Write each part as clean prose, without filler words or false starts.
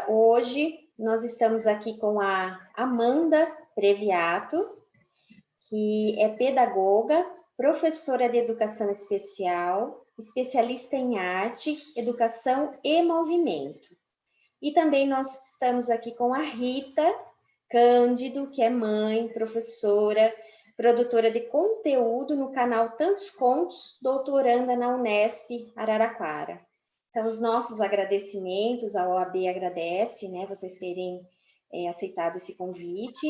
Hoje nós estamos aqui com a Amanda Previato, que é pedagoga, professora de educação especial, especialista em arte, educação e movimento. E também nós estamos aqui com a Rita Cândido, que é mãe, professora, produtora de conteúdo no canal Tantos Contos, doutoranda na Unesp Araraquara. Então, os nossos agradecimentos, a OAB agradece, né, vocês terem aceitado esse convite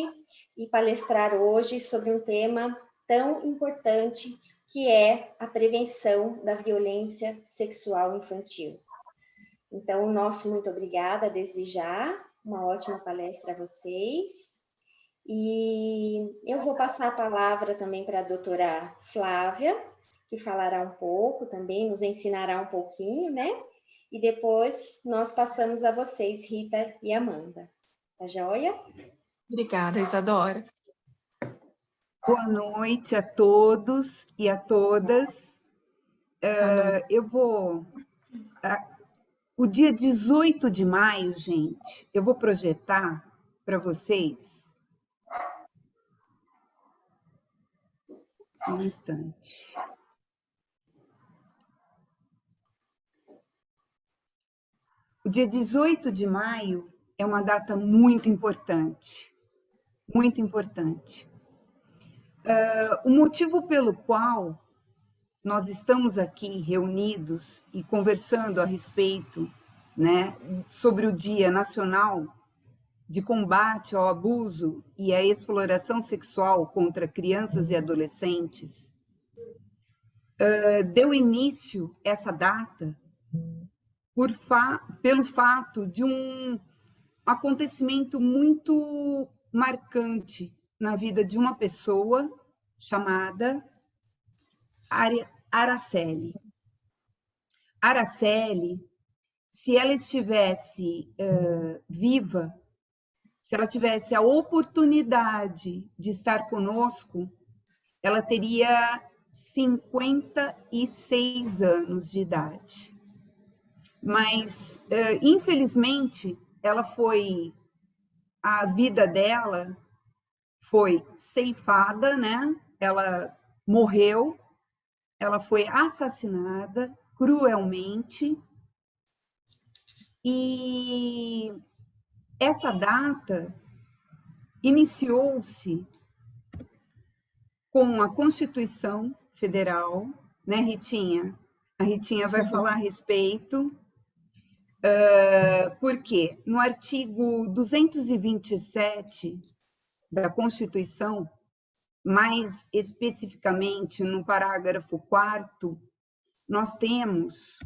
e palestrar hoje sobre um tema tão importante que é a prevenção da violência sexual infantil. Então, o nosso muito obrigada desde já, uma ótima palestra a vocês. E eu vou passar a palavra também para a doutora Flávia, que falará um pouco também, nos ensinará um pouquinho, né? E depois nós passamos a vocês, Rita e Amanda. Tá joia? Obrigada, Isadora. Boa noite a todos e a todas. O dia 18 de maio, gente, eu vou projetar para vocês. Só um instante. O dia 18 de maio é uma data muito importante, muito importante. O motivo pelo qual nós estamos aqui reunidos e conversando a respeito, né, sobre o Dia Nacional de Combate ao Abuso e à Exploração Sexual contra Crianças e Adolescentes, deu início essa data pelo fato de um acontecimento muito marcante na vida de uma pessoa chamada Araceli. Araceli, se ela estivesse viva, se ela tivesse a oportunidade de estar conosco, ela teria 56 anos de idade. Mas, infelizmente, a vida dela foi ceifada, né? Ela morreu, ela foi assassinada cruelmente, e essa data iniciou-se com a Constituição Federal, né, Ritinha? A Ritinha vai falar a respeito, porque no artigo 227 da Constituição, mais especificamente no parágrafo 4º, nós temos...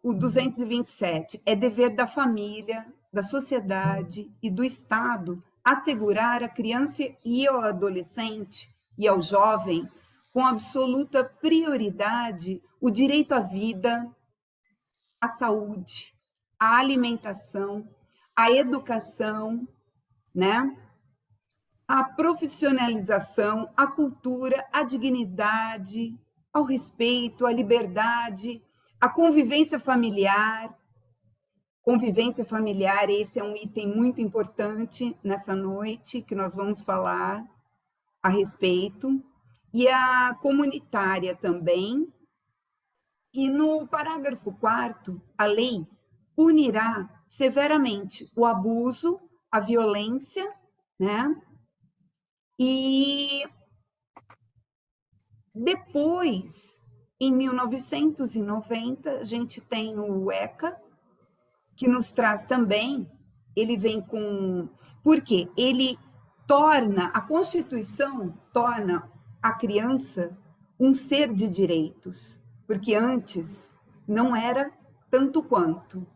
o 227 é dever da família, da sociedade e do Estado assegurar à criança e ao adolescente e ao jovem, com absoluta prioridade, o direito à vida, à saúde, à alimentação, à educação, né? À profissionalização, à cultura, à dignidade, ao respeito, à liberdade, à convivência familiar. Convivência familiar, esse é um item muito importante nessa noite, que nós vamos falar a respeito, e a comunitária também. E no parágrafo 4º, a lei punirá severamente o abuso, a violência, né? E depois, em 1990, a gente tem o ECA, que nos traz também, ele vem com... Porque a Constituição torna a criança um ser de direitos, porque antes não era tanto quanto.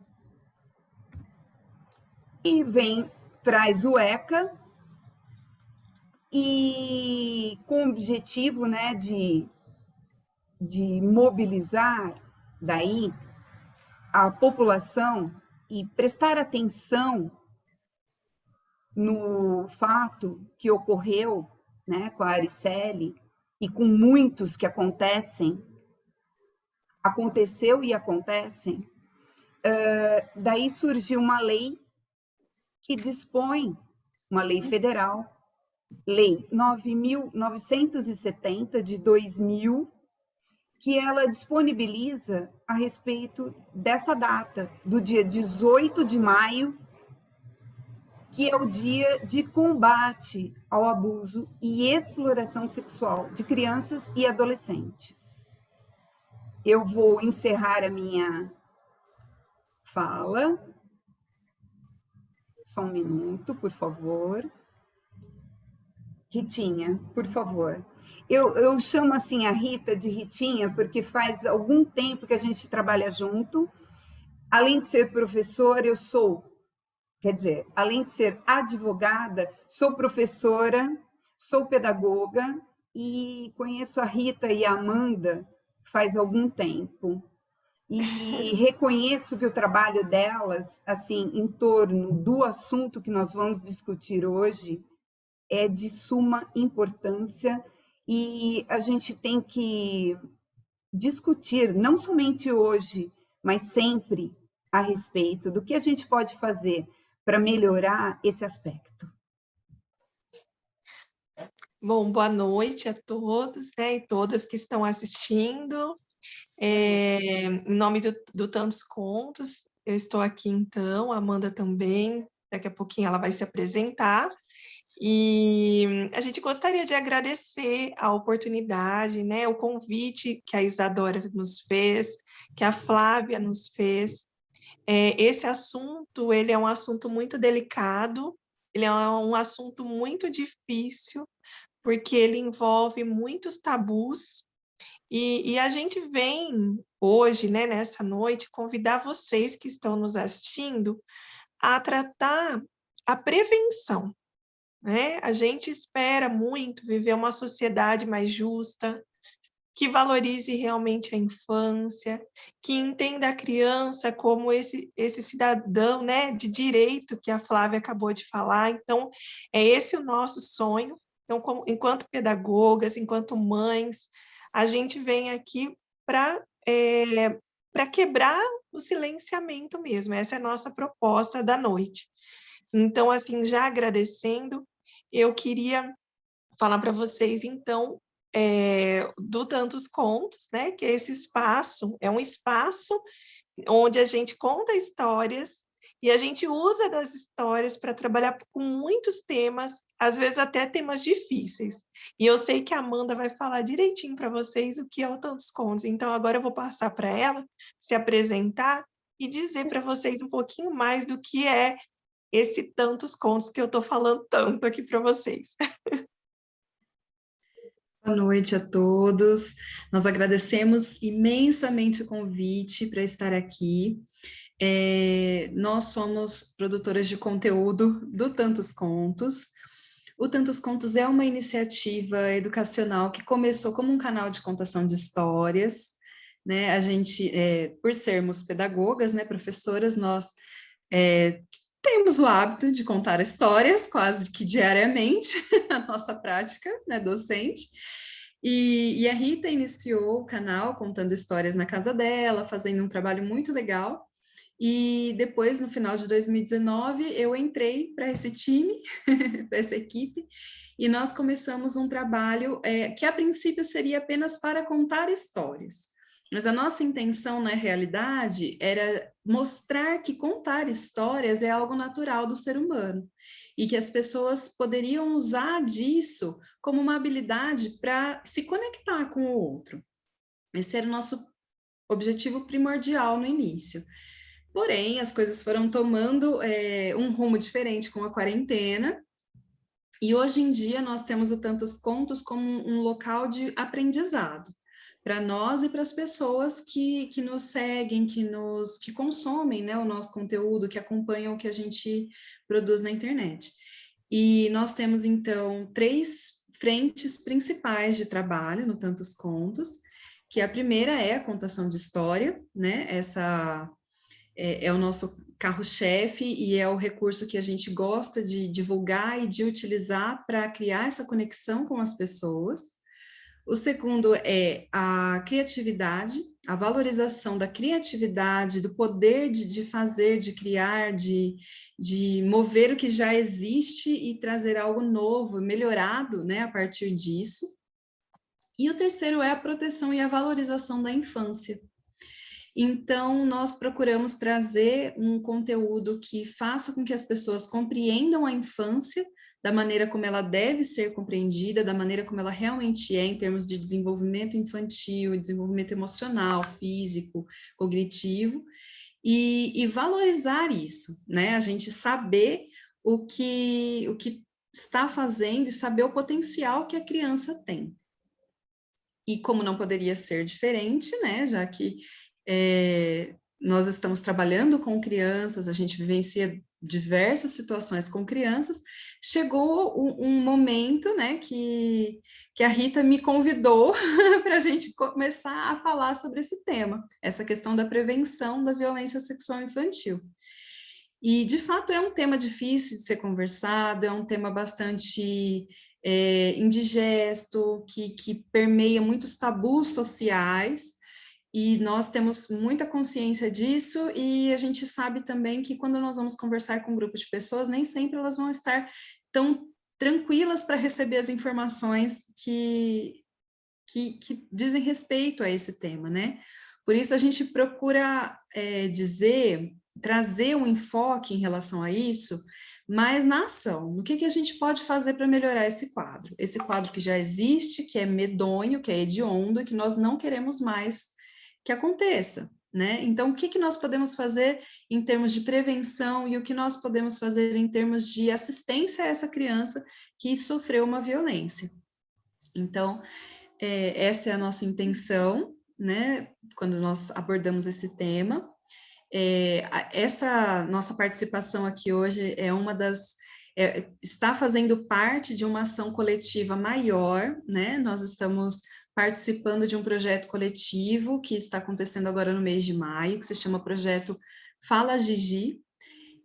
E traz o ECA, e com o objetivo, né, de mobilizar daí a população e prestar atenção no fato que ocorreu, né, com a Araceli e com muitos que acontecem aconteceu e acontecem, daí surgiu uma lei que dispõe, uma lei federal, Lei 9.970 de 2000, que ela disponibiliza a respeito dessa data, do dia 18 de maio, que é o dia de combate ao abuso e exploração sexual de crianças e adolescentes. Eu vou encerrar a minha fala. Só um minuto, por favor. Ritinha, por favor. Eu chamo assim a Rita de Ritinha porque faz algum tempo que a gente trabalha junto. Além de ser professora, além de ser advogada, sou professora, sou pedagoga e conheço a Rita e a Amanda faz algum tempo. E reconheço que o trabalho delas, assim, em torno do assunto que nós vamos discutir hoje, é de suma importância e a gente tem que discutir, não somente hoje, mas sempre, a respeito do que a gente pode fazer para melhorar esse aspecto. Bom, boa noite a todos, né, e todas que estão assistindo. Em nome do Tantos Contos, eu estou aqui então, a Amanda também, daqui a pouquinho ela vai se apresentar. E a gente gostaria de agradecer a oportunidade, né, o convite que a Isadora nos fez, que a Flávia nos fez. Esse assunto, ele é um assunto muito delicado, ele é um assunto muito difícil, porque ele envolve muitos tabus, e a gente vem hoje, né, nessa noite, convidar vocês que estão nos assistindo a tratar a prevenção, né? A gente espera muito viver uma sociedade mais justa, que valorize realmente a infância, que entenda a criança como esse cidadão, né, de direito que a Flávia acabou de falar. Então, é esse o nosso sonho. Então, enquanto pedagogas, enquanto mães, a gente vem aqui para quebrar o silenciamento mesmo. Essa é a nossa proposta da noite. Então, assim, já agradecendo, eu queria falar para vocês, então, do Tantos Contos, né? Que esse espaço é um espaço onde a gente conta histórias e a gente usa das histórias para trabalhar com muitos temas, às vezes até temas difíceis. E eu sei que a Amanda vai falar direitinho para vocês o que é o Tantos Contos. Então, agora eu vou passar para ela se apresentar e dizer para vocês um pouquinho mais do que é esse Tantos Contos que eu estou falando tanto aqui para vocês. Boa noite a todos. Nós agradecemos imensamente o convite para estar aqui. Nós somos produtoras de conteúdo do Tantos Contos. O Tantos Contos é uma iniciativa educacional que começou como um canal de contação de histórias, né? A gente, por sermos pedagogas, né, professoras, nós temos o hábito de contar histórias quase que diariamente, a nossa prática, né, docente. E a Rita iniciou o canal contando histórias na casa dela, fazendo um trabalho muito legal. E depois, no final de 2019, eu entrei para esse time, para essa equipe, e nós começamos um trabalho que a princípio seria apenas para contar histórias. Mas a nossa intenção, na realidade, era mostrar que contar histórias é algo natural do ser humano e que as pessoas poderiam usar disso como uma habilidade para se conectar com o outro. Esse era o nosso objetivo primordial no início. Porém, as coisas foram tomando um rumo diferente com a quarentena, e hoje em dia nós temos o Tantos Contos como um local de aprendizado para nós e para as pessoas que nos seguem, que consomem, né, o nosso conteúdo, que acompanham o que a gente produz na internet. E nós temos, então, 3 frentes principais de trabalho no Tantos Contos, que a primeira é a contação de história, né? Essa é o nosso carro-chefe e é o recurso que a gente gosta de divulgar e de utilizar para criar essa conexão com as pessoas. O segundo é a criatividade, a valorização da criatividade, do poder de fazer, de criar, de mover o que já existe e trazer algo novo, melhorado, né, a partir disso. E o terceiro é a proteção e a valorização da infância. Então, nós procuramos trazer um conteúdo que faça com que as pessoas compreendam a infância da maneira como ela deve ser compreendida, da maneira como ela realmente é em termos de desenvolvimento infantil, desenvolvimento emocional, físico, cognitivo, e valorizar isso, né? A gente saber o que está fazendo e saber o potencial que a criança tem. E como não poderia ser diferente, né, já que nós estamos trabalhando com crianças, a gente vivencia diversas situações com crianças, chegou um momento, né, que a Rita me convidou para a gente começar a falar sobre esse tema, essa questão da prevenção da violência sexual infantil. E, de fato, é um tema difícil de ser conversado, é um tema bastante indigesto, que permeia muitos tabus sociais, e nós temos muita consciência disso, e a gente sabe também que quando nós vamos conversar com um grupo de pessoas, nem sempre elas vão estar tão tranquilas para receber as informações que dizem respeito a esse tema, né? Por isso a gente procura trazer um enfoque em relação a isso, mas na ação. O que a gente pode fazer para melhorar esse quadro? Esse quadro que já existe, que é medonho, que é hediondo, e que nós não queremos mais que aconteça, né? Então, o que nós podemos fazer em termos de prevenção e o que nós podemos fazer em termos de assistência a essa criança que sofreu uma violência? Então, essa é a nossa intenção, né, quando nós abordamos esse tema. Essa nossa participação aqui hoje é uma das... está fazendo parte de uma ação coletiva maior, né? Nós estamos participando de um projeto coletivo que está acontecendo agora no mês de maio, que se chama Projeto Fala Gigi,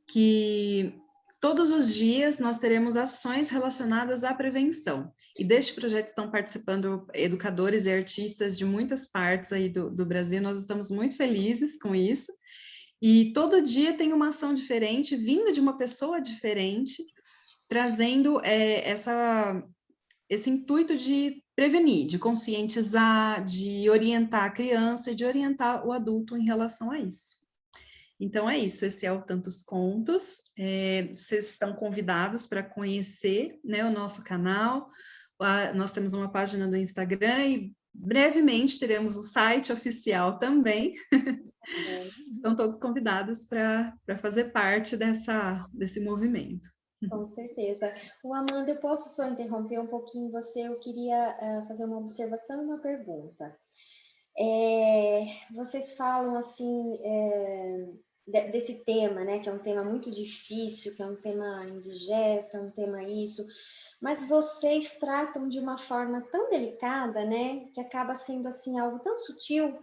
que todos os dias nós teremos ações relacionadas à prevenção. E deste projeto estão participando educadores e artistas de muitas partes aí do Brasil, nós estamos muito felizes com isso. E todo dia tem uma ação diferente, vinda de uma pessoa diferente, trazendo esse intuito de prevenir, de conscientizar, de orientar a criança e de orientar o adulto em relação a isso. Então é isso, esse é o Tantos Contos. Vocês estão convidados para conhecer, né, o nosso canal. Nós temos uma página do Instagram e brevemente teremos o site oficial também. Estão todos convidados para fazer parte desse movimento. Com certeza. Amanda, eu posso só interromper um pouquinho você? Eu queria fazer uma observação e uma pergunta. Vocês falam assim desse tema, né? Que é um tema muito difícil, que é um tema indigesto, é um tema isso, mas vocês tratam de uma forma tão delicada, né? Que acaba sendo assim algo tão sutil,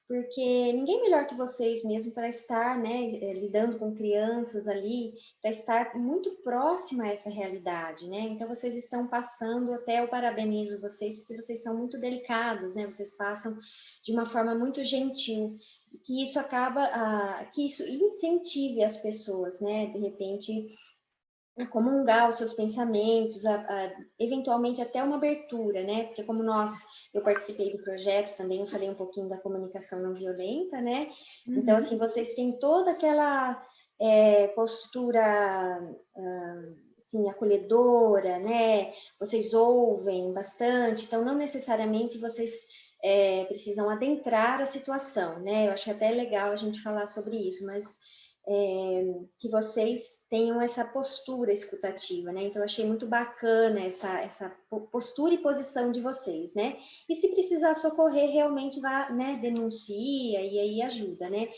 porque ninguém melhor que vocês mesmo para estar, né, lidando com crianças ali, para estar muito próxima a essa realidade, né? Então vocês estão passando, até eu parabenizo vocês, porque vocês são muito delicadas, né? Vocês passam de uma forma muito gentil, que isso acaba, que isso incentive as pessoas, né? De repente, a comungar os seus pensamentos, eventualmente até uma abertura, né? Porque como eu participei do projeto também, eu falei um pouquinho da comunicação não violenta, né? Uhum. Então, assim, vocês têm toda aquela postura, assim, acolhedora, né? Vocês ouvem bastante, então não necessariamente vocês precisam adentrar a situação, né? Eu acho até legal a gente falar sobre isso, mas... que vocês tenham essa postura escutativa, né? Então, eu achei muito bacana essa postura e posição de vocês, né? E se precisar socorrer, realmente vá, né? Denuncia e aí ajuda, né?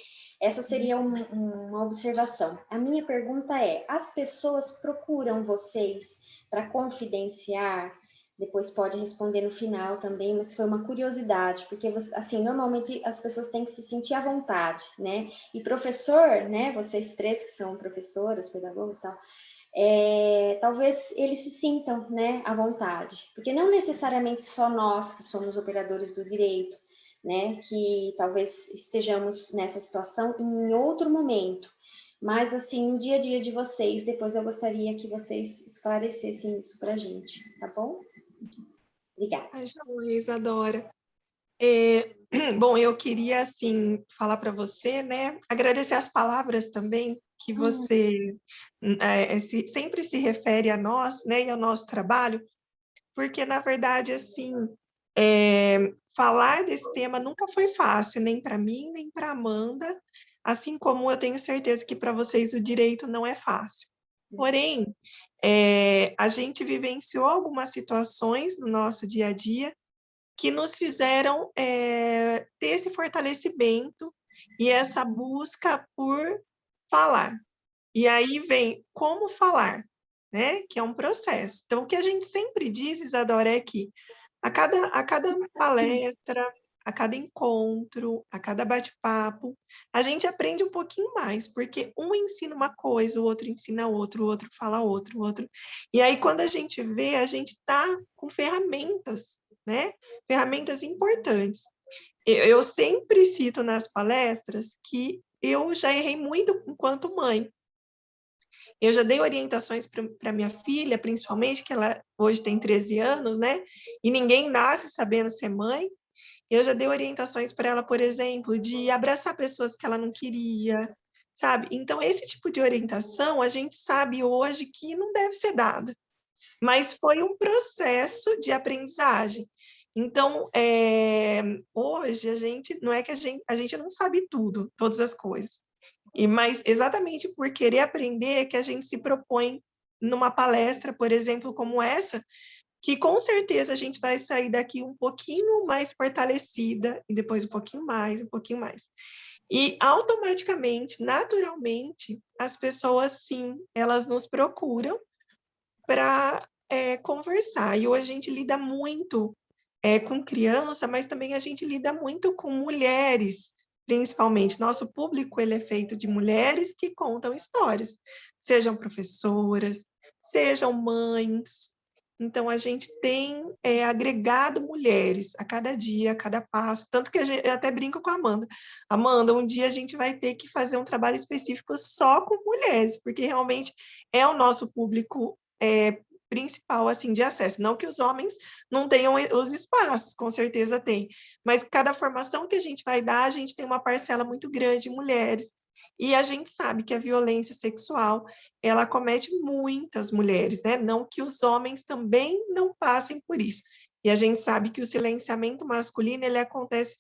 Essa seria uma observação. A minha pergunta é, as pessoas procuram vocês para confidenciar? Depois pode responder no final também, mas foi uma curiosidade, porque, assim, normalmente as pessoas têm que se sentir à vontade, né? E professor, né? Vocês três que são professoras, pedagogas e tal, talvez eles se sintam, né, à vontade, porque não necessariamente só nós que somos operadores do direito, né, que talvez estejamos nessa situação em outro momento, mas assim, no dia a dia de vocês, depois eu gostaria que vocês esclarecessem isso para a gente, tá bom? Obrigada. Ai, joia, Isadora. Bom, eu queria, assim, falar para você, né, agradecer as palavras também que você sempre se refere a nós, né, e ao nosso trabalho, porque, na verdade, assim, falar desse tema nunca foi fácil, nem para mim, nem para Amanda, assim como eu tenho certeza que para vocês o direito não é fácil. Porém, a gente vivenciou algumas situações no nosso dia a dia que nos fizeram ter esse fortalecimento e essa busca por falar. E aí vem como falar, né? Que é um processo. Então, o que a gente sempre diz, Isadora, é que a cada palestra, a cada encontro, a cada bate-papo, a gente aprende um pouquinho mais, porque um ensina uma coisa, o outro ensina outro, o outro fala outro, o outro. E aí, quando a gente vê, a gente está com ferramentas, né? Ferramentas importantes. Eu sempre cito nas palestras que eu já errei muito enquanto mãe. Eu já dei orientações para minha filha, principalmente, que ela hoje tem 13 anos, né? E ninguém nasce sabendo ser mãe. Eu já dei orientações para ela, por exemplo, de abraçar pessoas que ela não queria, sabe? Então, esse tipo de orientação, a gente sabe hoje que não deve ser dada, mas foi um processo de aprendizagem. Então, hoje, a gente, não é que a gente não sabe tudo, todas as coisas, mas exatamente por querer aprender é que a gente se propõe numa palestra, por exemplo, como essa, que com certeza a gente vai sair daqui um pouquinho mais fortalecida, e depois um pouquinho mais, um pouquinho mais. E automaticamente, naturalmente, as pessoas, sim, elas nos procuram para conversar. E hoje a gente lida muito com criança, mas também a gente lida muito com mulheres, principalmente. Nosso público ele é feito de mulheres que contam histórias, sejam professoras, sejam mães. Então, a gente tem agregado mulheres a cada dia, a cada passo. Tanto que eu até brinco com a Amanda. Amanda, um dia a gente vai ter que fazer um trabalho específico só com mulheres, porque realmente é o nosso público principal assim de acesso. Não que os homens não tenham os espaços, com certeza tem, mas cada formação que a gente vai dar, a gente tem uma parcela muito grande de mulheres. E a gente sabe que a violência sexual, ela comete muitas mulheres, né? Não que os homens também não passem por isso. E a gente sabe que o silenciamento masculino, ele acontece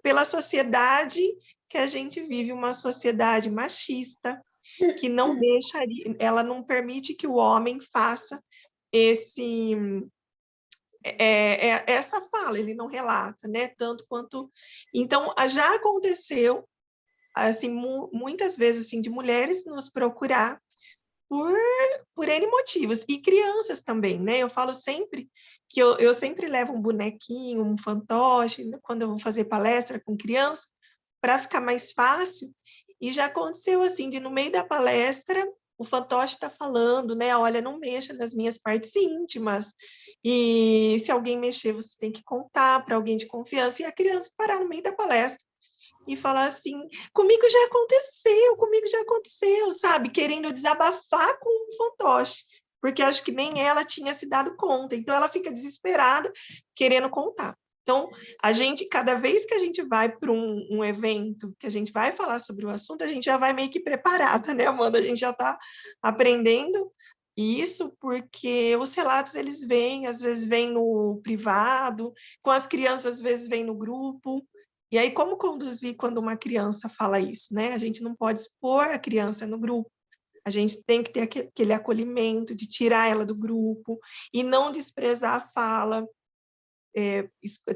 pela sociedade que a gente vive, uma sociedade machista, que não deixa, ela não permite que o homem faça essa fala, ele não relata, né? Tanto quanto. Então, já aconteceu, assim, muitas vezes, assim, de mulheres nos procurar por N motivos, e crianças também, né? Eu falo sempre que eu sempre levo um bonequinho, um fantoche, quando eu vou fazer palestra com criança, para ficar mais fácil, e já aconteceu assim, de no meio da palestra, o fantoche está falando, né? Olha, não mexa nas minhas partes íntimas, e se alguém mexer, você tem que contar para alguém de confiança, e a criança parar no meio da palestra e falar assim, comigo já aconteceu, sabe? Querendo desabafar com um fantoche, porque acho que nem ela tinha se dado conta. Então, ela fica desesperada, querendo contar. Então, a gente, cada vez que a gente vai para um evento, que a gente vai falar sobre o assunto, a gente já vai meio que preparada, né, Amanda? A gente já está aprendendo isso porque os relatos, eles vêm, às vezes vêm no privado, com as crianças, às vezes vêm no grupo. E aí, como conduzir quando uma criança fala isso, né? A gente não pode expor a criança no grupo. A gente tem que ter aquele acolhimento de tirar ela do grupo e não desprezar a fala,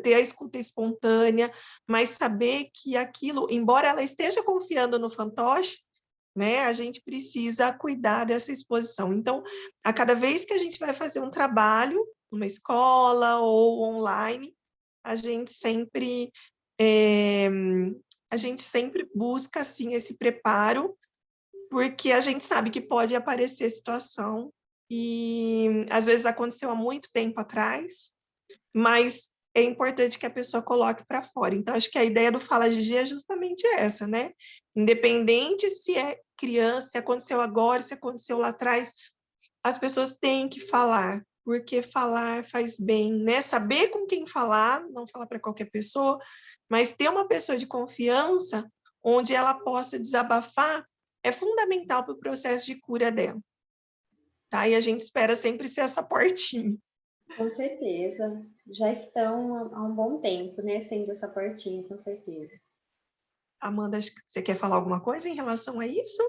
ter a escuta espontânea, mas saber que aquilo, embora ela esteja confiando no fantoche, né, a gente precisa cuidar dessa exposição. Então, a cada vez que a gente vai fazer um trabalho, numa escola ou online, a gente sempre a gente sempre busca assim esse preparo porque a gente sabe que pode aparecer situação e às vezes aconteceu há muito tempo atrás, mas é importante que a pessoa coloque para fora. Então, acho que a ideia do Fala Gigi é justamente essa, né? Independente se é criança, se aconteceu agora, se aconteceu lá atrás, as pessoas têm que falar, porque falar faz bem, né? Saber com quem falar, não falar para qualquer pessoa, mas ter uma pessoa de confiança onde ela possa desabafar é fundamental para o processo de cura dela. Tá? E a gente espera sempre ser essa portinha. Com certeza. Já estão há um bom tempo, né? Sendo essa portinha, com certeza. Amanda, você quer falar alguma coisa em relação a isso?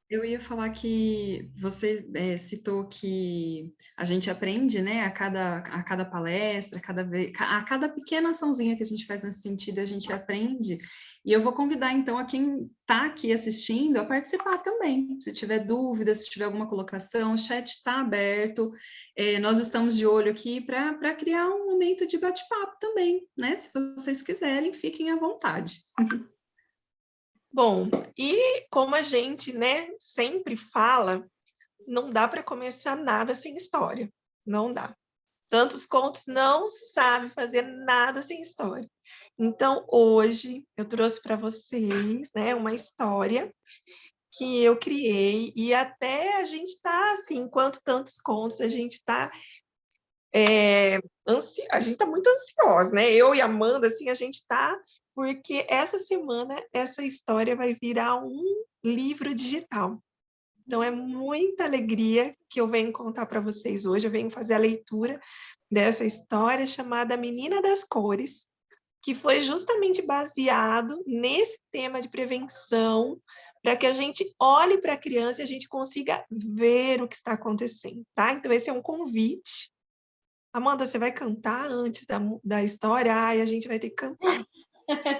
Eu ia falar que você citou que a gente aprende, né, a cada palestra, a cada pequena açãozinha que a gente faz nesse sentido, a gente aprende. E eu vou convidar, então, a quem está aqui assistindo a participar também. Se tiver dúvidas, se tiver alguma colocação, o chat está aberto. Nós estamos de olho aqui para criar um momento de bate-papo também, né? Se vocês quiserem, fiquem à vontade. Bom, e como a gente, né, sempre fala, não dá para começar nada sem história. Não dá. Tantos contos não sabe fazer nada sem história. Então, hoje, eu trouxe para vocês, né, uma história que eu criei, e até a gente está, assim, enquanto tantos contos, a gente está muito ansiosa, né? Eu e a Amanda, assim, a gente está, porque essa semana essa história vai virar um livro digital. Então, é muita alegria que eu venho contar para vocês hoje. Eu venho fazer a leitura dessa história chamada Menina das Cores, que foi justamente baseado nesse tema de prevenção, para que a gente olhe para a criança e a gente consiga ver o que está acontecendo, tá? Então, esse é um convite. Amanda, você vai cantar antes da história? Ai, a gente vai ter que cantar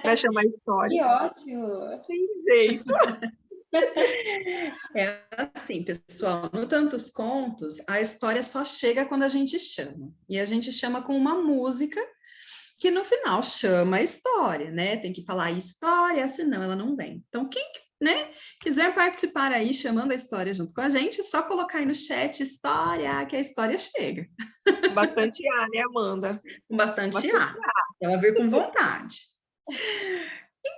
para chamar a história. Que ótimo! Tem jeito. É assim, pessoal, no Tantos Contos, a história só chega quando a gente chama. E a gente chama com uma música que no final chama a história, né? Tem que falar história, senão ela não vem. Então, quem, né, quiser participar aí, chamando a história junto com a gente, é só colocar aí no chat história, que a história chega. Bastante A, né, Amanda? Com bastante A. Ela vir com vontade.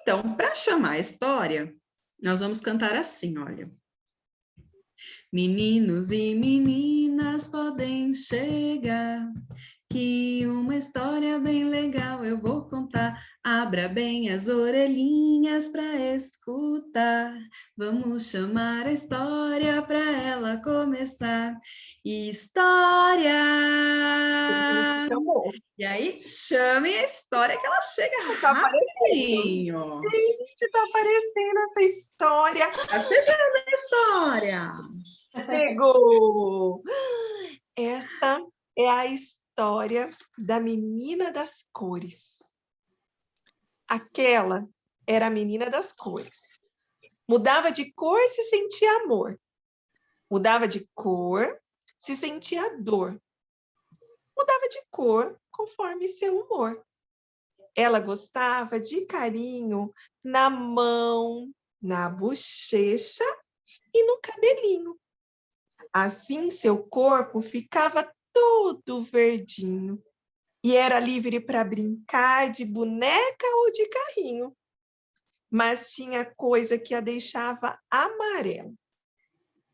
Então, para chamar a história, nós vamos cantar assim, olha. Meninos e meninas podem chegar, que uma história bem legal eu vou contar. Abra bem as orelhinhas para escutar. Vamos chamar a história para ela começar. História! E aí, chame a história que ela chega rapidinho. Gente, tá aparecendo essa história. Tá chegando a história. Chegou! Essa é a história da Menina das Cores. Aquela era a Menina das Cores. Mudava de cor se sentia amor. Mudava de cor se sentia dor. Mudava de cor conforme seu humor. Ela gostava de carinho na mão, na bochecha e no cabelinho. Assim, seu corpo ficava todo verdinho e era livre para brincar de boneca ou de carrinho. Mas tinha coisa que a deixava amarela,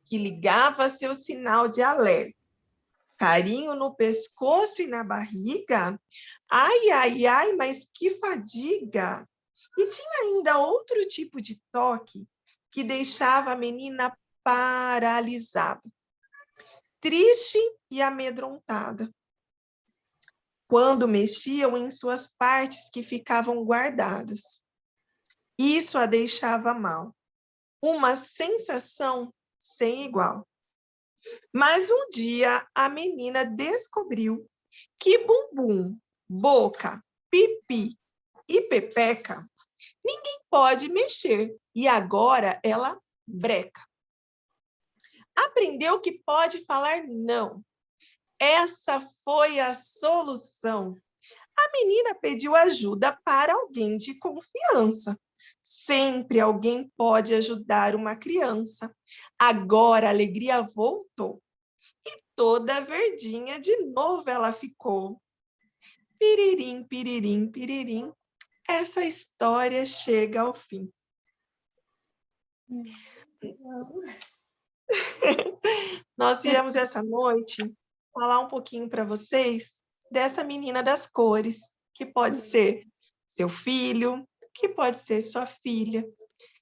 que ligava seu sinal de alerta. Carinho no pescoço e na barriga. Ai, ai, ai, mas que fadiga! E tinha ainda outro tipo de toque que deixava a menina paralisada, triste e amedrontada, quando mexiam em suas partes que ficavam guardadas. Isso a deixava mal, uma sensação sem igual. Mas um dia a menina descobriu que bumbum, boca, pipi e pepeca ninguém pode mexer, e agora ela breca. Aprendeu que pode falar não. Essa foi a solução. A menina pediu ajuda para alguém de confiança. Sempre alguém pode ajudar uma criança. Agora a alegria voltou. E toda verdinha de novo ela ficou. Piririm, piririm, piririm. Essa história chega ao fim. Nós viemos essa noite falar um pouquinho para vocês dessa menina das cores, que pode ser seu filho, que pode ser sua filha,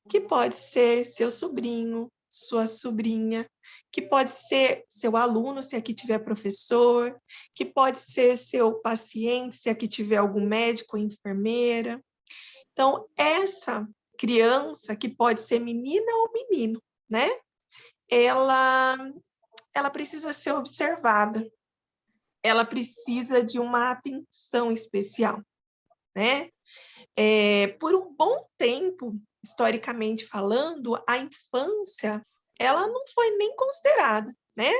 que pode ser seu sobrinho, sua sobrinha, que pode ser seu aluno, se aqui tiver professor, que pode ser seu paciente, se aqui tiver algum médico ou enfermeira. Então, essa criança, que pode ser menina ou menino, né? Ela precisa ser observada, ela precisa de uma atenção especial, né? Por um bom tempo, historicamente falando, a infância, ela não foi nem considerada, né?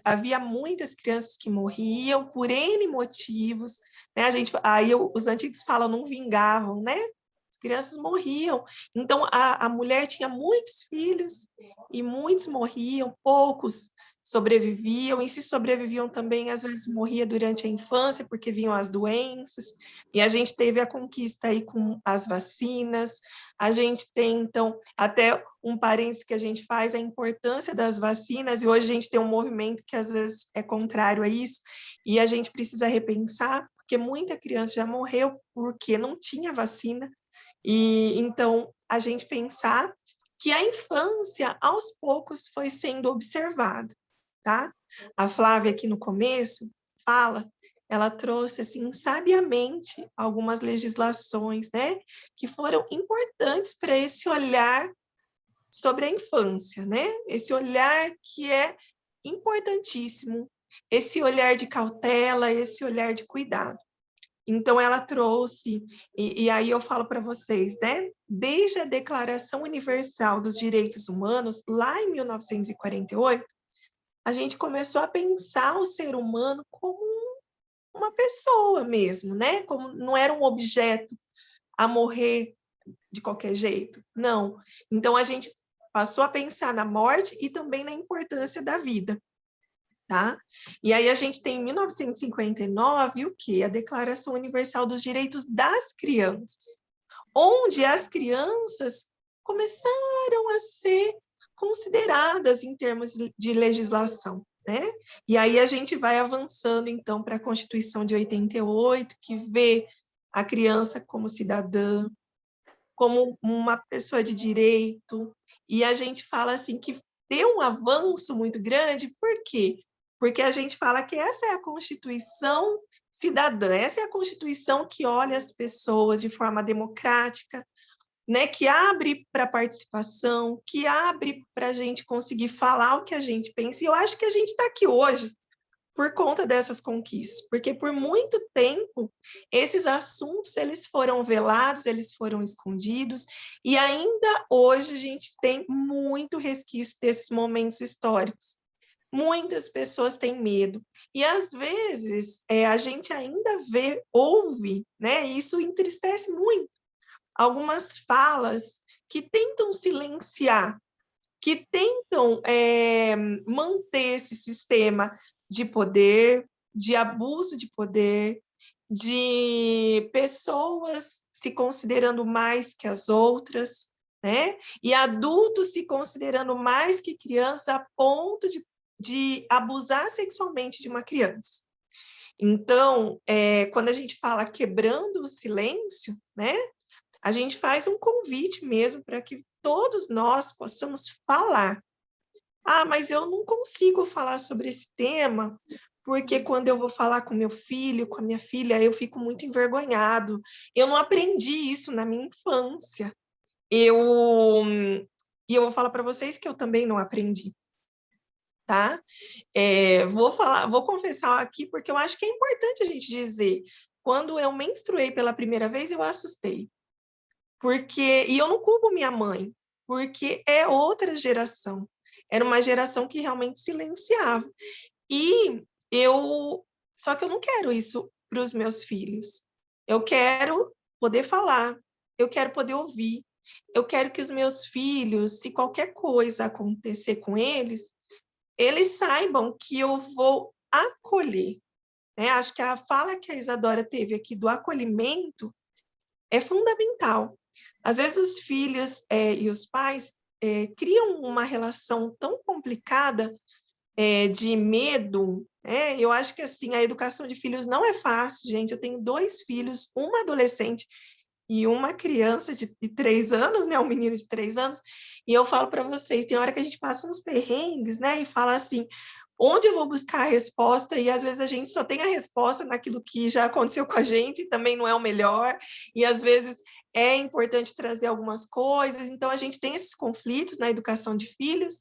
Havia muitas crianças que morriam por N motivos, né? Os antigos falam, não vingavam, né? As crianças morriam. Então, a mulher tinha muitos filhos e muitos morriam, poucos sobreviviam, e se sobreviviam também, às vezes morria durante a infância, porque vinham as doenças, e a gente teve a conquista aí com as vacinas, a gente tem, então, até um parênteses que a gente faz, a importância das vacinas, e hoje a gente tem um movimento que às vezes é contrário a isso, e a gente precisa repensar, porque muita criança já morreu porque não tinha vacina, e então a gente pensar que a infância, aos poucos, foi sendo observada, tá? A Flávia, aqui no começo, ela trouxe, assim, sabiamente, algumas legislações, né, que foram importantes para esse olhar sobre a infância, né? Esse olhar que é importantíssimo, esse olhar de cautela, esse olhar de cuidado. Então, ela trouxe, e aí eu falo para vocês, né? Desde a Declaração Universal dos Direitos Humanos, lá em 1948, a gente começou a pensar o ser humano como uma pessoa mesmo, né? Como não era um objeto a morrer de qualquer jeito, não. Então, a gente passou a pensar na morte e também na importância da vida. Tá? E aí a gente tem em 1959 o quê? A Declaração Universal dos Direitos das Crianças, onde as crianças começaram a ser consideradas em termos de legislação, né? E aí a gente vai avançando, então, para a Constituição de 88, que vê a criança como cidadã, como uma pessoa de direito, e a gente fala assim que deu um avanço muito grande, por quê? Porque a gente fala que essa é a Constituição cidadã, essa é a Constituição que olha as pessoas de forma democrática, né, que abre para participação, que abre para a gente conseguir falar o que a gente pensa, e eu acho que a gente está aqui hoje por conta dessas conquistas, porque por muito tempo esses assuntos eles foram velados, eles foram escondidos, e ainda hoje a gente tem muito resquício desses momentos históricos. Muitas pessoas têm medo, e às vezes a gente ainda ouve, né? E isso entristece muito, algumas falas que tentam silenciar, que tentam manter esse sistema de poder, de abuso de poder, de pessoas se considerando mais que as outras, né? E adultos se considerando mais que crianças a ponto de abusar sexualmente de uma criança. Então, quando a gente fala quebrando o silêncio, né? A gente faz um convite mesmo para que todos nós possamos falar. Ah, mas eu não consigo falar sobre esse tema, porque quando eu vou falar com meu filho, com a minha filha, eu fico muito envergonhado. Eu não aprendi isso na minha infância. E eu vou falar para vocês que eu também não aprendi, tá? Vou confessar aqui, porque eu acho que é importante a gente dizer. Quando eu menstruei pela primeira vez, eu assustei. E eu não culpo minha mãe, porque é outra geração. Era uma geração que realmente silenciava. Só que eu não quero isso para os meus filhos. Eu quero poder falar. eu quero poder ouvir. Eu quero que os meus filhos, se qualquer coisa acontecer com eles saibam que eu vou acolher, né? Acho que a fala que a Isadora teve aqui do acolhimento é fundamental. Às vezes os filhos e os pais criam uma relação tão complicada de medo, né? Eu acho que assim, a educação de filhos não é fácil, gente. Eu tenho 2 filhos, uma adolescente e uma criança de 3 anos, né? Um menino de 3 anos, e eu falo para vocês, tem hora que a gente passa uns perrengues, né? E fala assim, onde eu vou buscar a resposta? E às vezes a gente só tem a resposta naquilo que já aconteceu com a gente, também não é o melhor, e às vezes é importante trazer algumas coisas, então a gente tem esses conflitos na educação de filhos,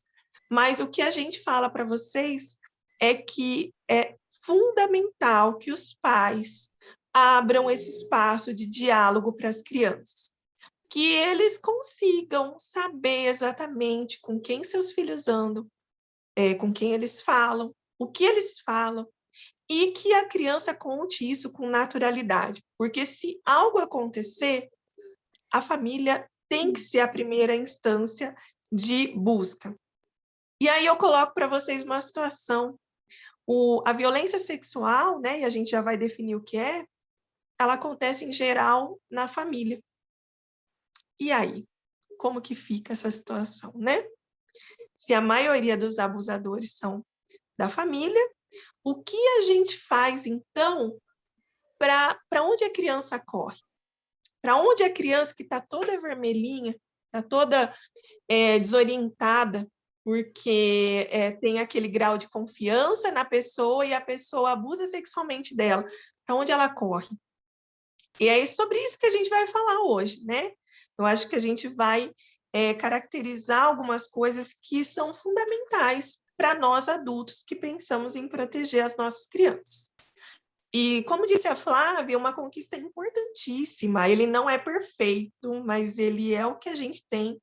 mas o que a gente fala para vocês é que é fundamental que os pais abram esse espaço de diálogo para as crianças, que eles consigam saber exatamente com quem seus filhos andam, com quem eles falam, o que eles falam, e que a criança conte isso com naturalidade, porque se algo acontecer, a família tem que ser a primeira instância de busca. E aí eu coloco para vocês uma situação, a violência sexual, né, e a gente já vai definir o que é, ela acontece em geral na família. E aí, como que fica essa situação, né? Se a maioria dos abusadores são da família, o que a gente faz, então, para onde a criança corre? Para onde a criança que está toda vermelhinha, está toda desorientada, porque tem aquele grau de confiança na pessoa e a pessoa abusa sexualmente dela, para onde ela corre? E é sobre isso que a gente vai falar hoje, né? Eu acho que a gente vai caracterizar algumas coisas que são fundamentais para nós adultos que pensamos em proteger as nossas crianças. E, como disse a Flávia, uma conquista importantíssima. Ele não é perfeito, mas ele é o que a gente tem.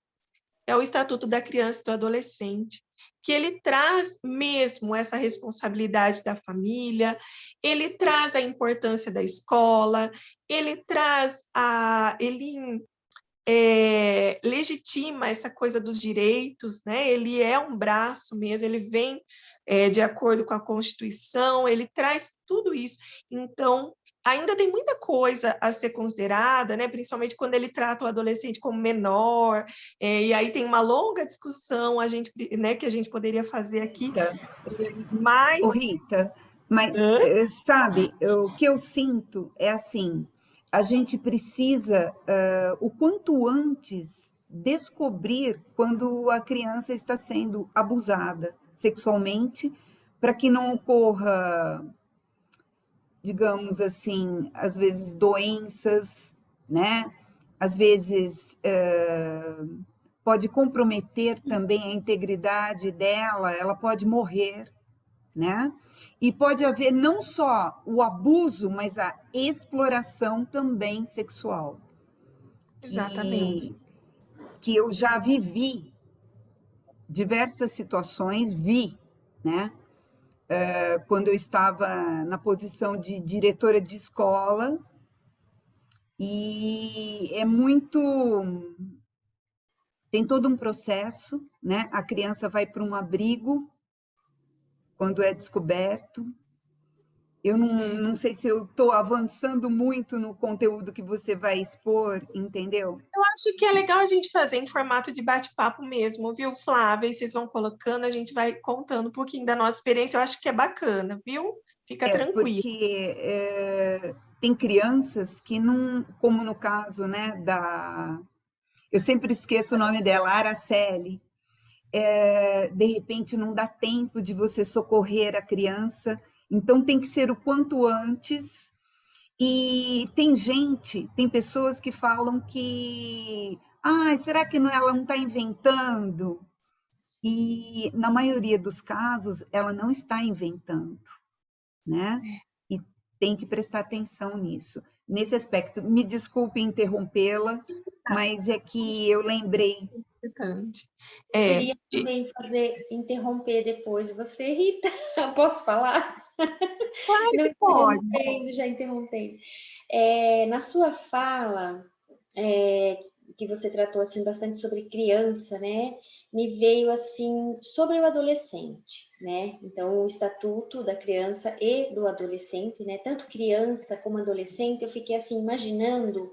É o Estatuto da Criança e do Adolescente, que ele traz mesmo essa responsabilidade da família, ele traz a importância da escola, ele traz ele legitima essa coisa dos direitos, né? Ele é um braço mesmo, ele vem de acordo com a Constituição, ele traz tudo isso. Então, ainda tem muita coisa a ser considerada, né? Principalmente quando ele trata o adolescente como menor, e aí tem uma longa discussão né, que a gente poderia fazer aqui, Rita, mas... Rita, mas sabe, o que eu sinto é assim, a gente precisa, o quanto antes, descobrir quando a criança está sendo abusada sexualmente, para que não ocorra, digamos assim, às vezes doenças, né? Às vezes pode comprometer também a integridade dela, ela pode morrer, né? E pode haver não só o abuso, mas a exploração também sexual. Exatamente. Que eu já vivi diversas situações, né? Quando eu estava na posição de diretora de escola, e tem todo um processo, né? A criança vai para um abrigo quando é descoberto. Eu não sei se eu estou avançando muito no conteúdo que você vai expor, entendeu? Eu acho que é legal a gente fazer em formato de bate-papo mesmo, viu, Flávia? E vocês vão colocando, a gente vai contando um pouquinho da nossa experiência. Eu acho que é bacana, viu? Fica tranquilo. Porque tem crianças que não, como no caso, né, eu sempre esqueço o nome dela, Araceli. De repente não dá tempo de você socorrer a criança, então tem que ser o quanto antes. E tem pessoas que falam que, será que ela não está inventando? E na maioria dos casos ela não está inventando, né? E tem que prestar atenção nisso. Nesse aspecto, me desculpe interrompê-la, mas é que eu lembrei. Importante. Queria também interromper depois você, Rita. Posso falar? Claro Não que pode. já interrompendo. Na sua fala, que você tratou assim bastante sobre criança, né? Me veio assim sobre o adolescente, né? Então, o Estatuto da Criança e do Adolescente, né? Tanto criança como adolescente, eu fiquei assim imaginando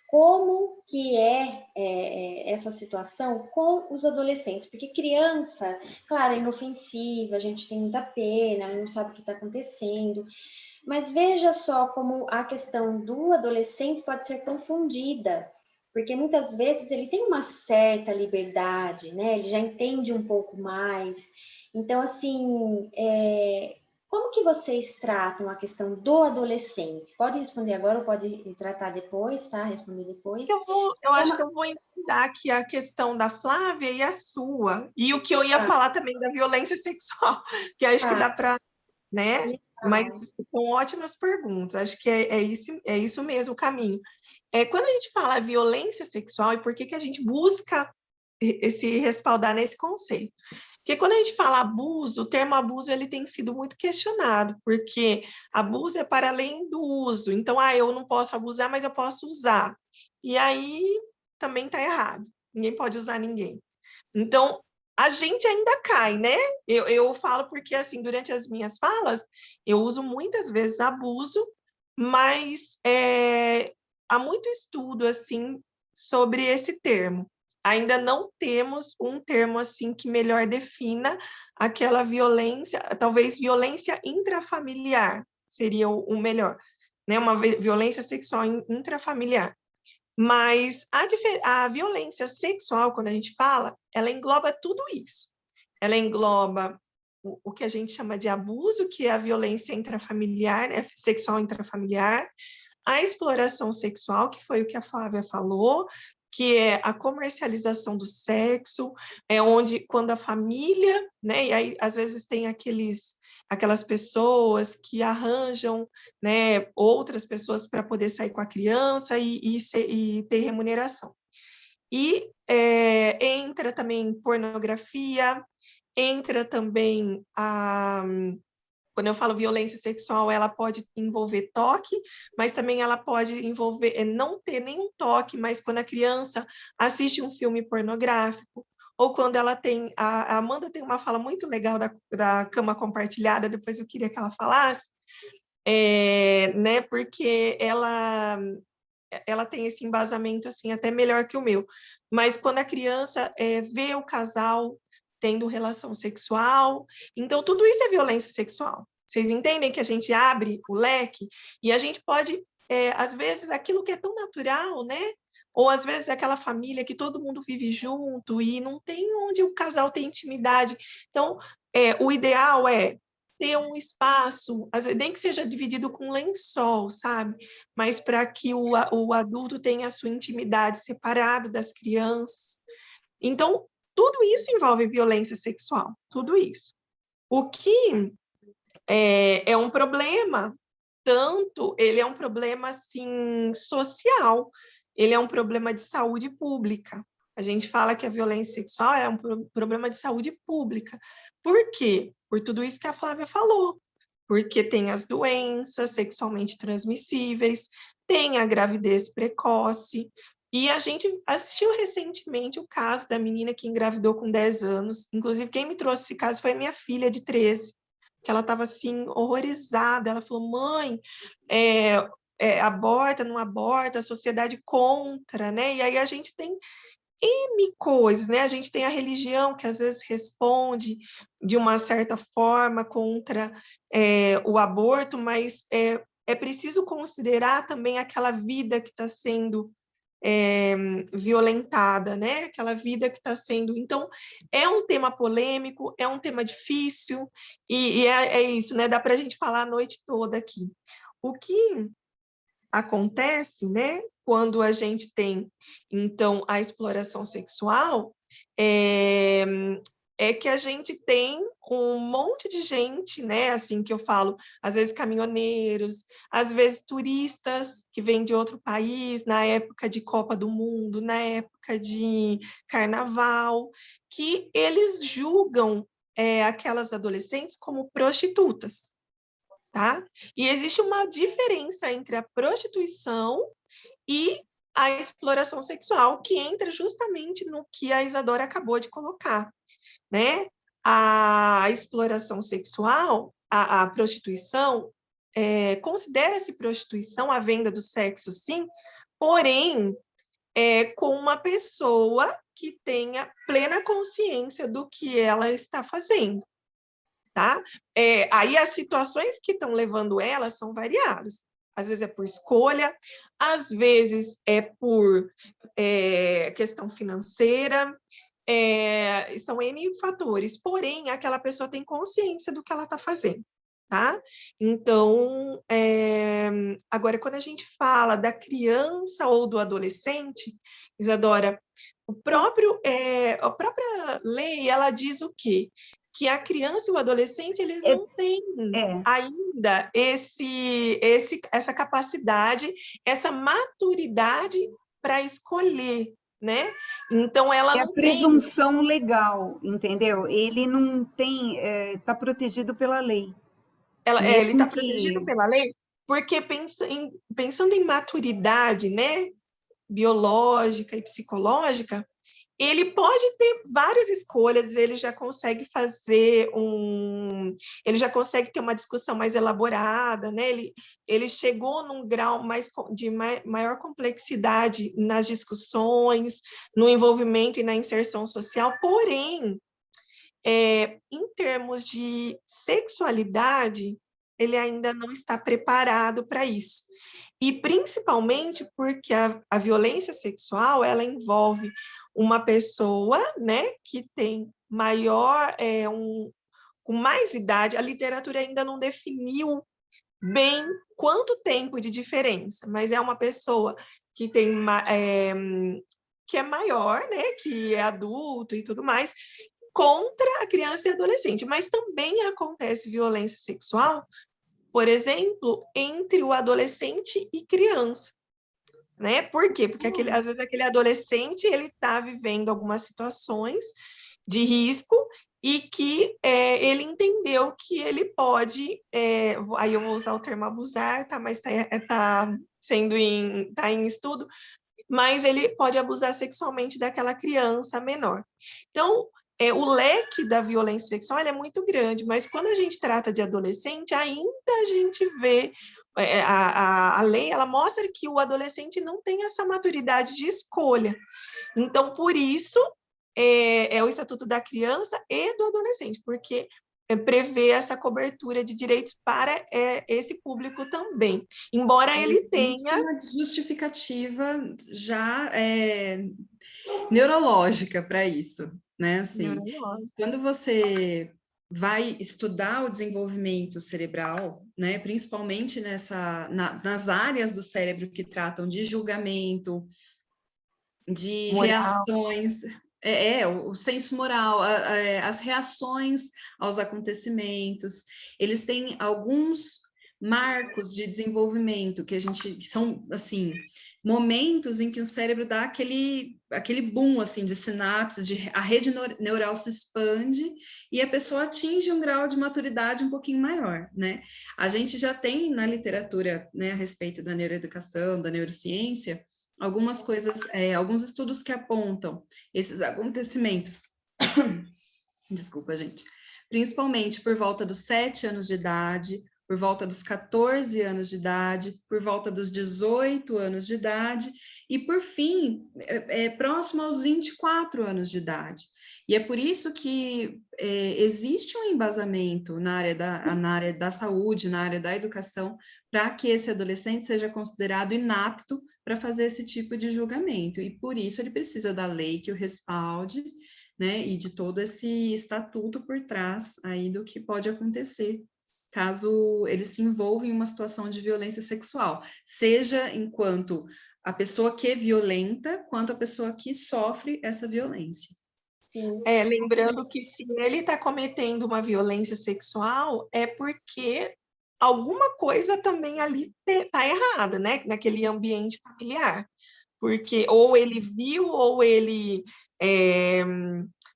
como que essa situação com os adolescentes, porque criança, claro, é inofensiva, a gente tem muita pena, não sabe o que está acontecendo, mas veja só como a questão do adolescente pode ser confundida, porque muitas vezes ele tem uma certa liberdade, né? Ele já entende um pouco mais. Então, assim, como que vocês tratam a questão do adolescente? Pode responder agora ou pode tratar depois, tá? Responder depois. Eu acho que eu vou emendar aqui a questão da Flávia e a sua. E o que eu ia falar também da violência sexual, que acho que dá para, né? Mas são ótimas perguntas. Acho que é isso mesmo o caminho. Quando a gente fala violência sexual, e por que a gente busca se respaldar nesse conceito? Porque quando a gente fala abuso, o termo abuso ele tem sido muito questionado, porque abuso é para além do uso. Então, eu não posso abusar, mas eu posso usar. E aí também está errado. Ninguém pode usar ninguém. Então, a gente ainda cai, né? Eu falo porque, assim, durante as minhas falas, eu uso muitas vezes abuso, mas há muito estudo, assim, sobre esse termo. Ainda não temos um termo, assim, que melhor defina aquela violência, talvez violência intrafamiliar seria o melhor, né? Uma violência sexual intrafamiliar. Mas a violência sexual, quando a gente fala, ela engloba tudo isso. Ela engloba o que a gente chama de abuso, que é a violência intrafamiliar, né, sexual intrafamiliar, a exploração sexual, que foi o que a Flávia falou, que é a comercialização do sexo, onde quando a família, né, e aí às vezes tem aquelas pessoas que arranjam, né, outras pessoas para poder sair com a criança e ter remuneração. E entra também pornografia, entra também quando eu falo violência sexual, ela pode envolver toque, mas também ela pode envolver não ter nenhum toque, mas quando a criança assiste um filme pornográfico, ou quando ela tem... A Amanda tem uma fala muito legal da cama compartilhada, depois eu queria que ela falasse, né, porque ela tem esse embasamento assim até melhor que o meu. Mas quando a criança vê o casal tendo relação sexual, então tudo isso é violência sexual. Vocês entendem que a gente abre o leque e a gente pode, às vezes, aquilo que é tão natural, né? Ou às vezes aquela família que todo mundo vive junto e não tem onde o casal tem intimidade. Então, o ideal é ter um espaço, nem que seja dividido com lençol, sabe? Mas para que o adulto tenha a sua intimidade separado das crianças. Então, tudo isso envolve violência sexual, tudo isso. O que é um problema, tanto ele é um problema assim social, ele é um problema de saúde pública. A gente fala que a violência sexual é um problema de saúde pública. Por quê? Por tudo isso que a Flávia falou. Porque tem as doenças sexualmente transmissíveis, tem a gravidez precoce, e a gente assistiu recentemente o caso da menina que engravidou com 10 anos. Inclusive, quem me trouxe esse caso foi minha filha de 13, que ela estava assim, horrorizada. Ela falou, mãe, aborta, não aborta, a sociedade contra, né? E aí a gente tem N coisas, né? A gente tem a religião que às vezes responde de uma certa forma contra o aborto, mas é preciso considerar também aquela vida que está sendo violentada, né? Aquela vida que está sendo... Então, é um tema polêmico, é um tema difícil, e é isso, né? Dá para a gente falar a noite toda aqui. O que acontece, né, quando a gente tem, então, a exploração sexual, é que a gente tem um monte de gente, né, assim que eu falo, às vezes caminhoneiros, às vezes turistas que vêm de outro país, na época de Copa do Mundo, na época de Carnaval, que eles julgam aquelas adolescentes como prostitutas. Tá? E existe uma diferença entre a prostituição e a exploração sexual, que entra justamente no que a Isadora acabou de colocar, né? A exploração sexual, a prostituição, considera-se prostituição a venda do sexo, sim, porém, com uma pessoa que tenha plena consciência do que ela está fazendo, tá? Aí as situações que estão levando ela são variadas. Às vezes é por escolha, às vezes é por questão financeira, são N fatores, porém, aquela pessoa tem consciência do que ela está fazendo, tá? Então, agora, quando a gente fala da criança ou do adolescente, Isadora, a própria lei, ela diz o quê? Que a criança e o adolescente, eles não têm ainda essa capacidade, essa maturidade para escolher, né? Então, ela não tem... É a presunção legal, entendeu? Ele não tem... Está protegido pela lei. Ele está protegido pela lei, porque pensando em maturidade, né? Biológica e psicológica, ele pode ter várias escolhas, ele já consegue ele já consegue ter uma discussão mais elaborada, né? Ele chegou num grau de maior complexidade nas discussões, no envolvimento e na inserção social, porém, em termos de sexualidade, ele ainda não está preparado para isso. E principalmente porque a violência sexual, ela envolve uma pessoa, né, que tem com mais idade, a literatura ainda não definiu bem quanto tempo de diferença, mas é uma pessoa que tem que é maior, né, que é adulto e tudo mais, contra a criança e adolescente, mas também acontece violência sexual, por exemplo, entre o adolescente e criança, né? Por quê? Porque às vezes aquele adolescente, ele está vivendo algumas situações de risco e que ele entendeu que ele pode, aí eu vou usar o termo abusar, tá? Mas tá em estudo, mas ele pode abusar sexualmente daquela criança menor. Então, o leque da violência sexual é muito grande, mas quando a gente trata de adolescente, ainda a gente vê a lei, ela mostra que o adolescente não tem essa maturidade de escolha. Então, por isso, é o Estatuto da Criança e do Adolescente, porque prevê essa cobertura de direitos para esse público também, embora ele tenha... uma justificativa já neurológica para isso, né? Assim, quando você vai estudar o desenvolvimento cerebral, né, principalmente nas áreas do cérebro que tratam de julgamento, de moral. Reações, o senso moral, as reações aos acontecimentos, eles têm alguns marcos de desenvolvimento que são, assim, momentos em que o cérebro dá aquele boom, assim, de sinapses, a rede neural se expande e a pessoa atinge um grau de maturidade um pouquinho maior, né? A gente já tem na literatura, né, a respeito da neuroeducação, da neurociência, algumas coisas, alguns estudos que apontam esses acontecimentos, desculpa, gente, principalmente por volta dos 7 anos de idade, por volta dos 14 anos de idade, por volta dos 18 anos de idade, e por fim, próximo aos 24 anos de idade. E é por isso que existe um embasamento na área da saúde, na área da educação, para que esse adolescente seja considerado inapto para fazer esse tipo de julgamento. E por isso ele precisa da lei que o respalde, né, e de todo esse estatuto por trás aí do que pode acontecer caso ele se envolva em uma situação de violência sexual, seja enquanto a pessoa que é violenta, quanto a pessoa que sofre essa violência. Sim. Lembrando que se ele está cometendo uma violência sexual, é porque alguma coisa também ali está errada, né? Naquele ambiente familiar. Porque ou ele viu, ou ele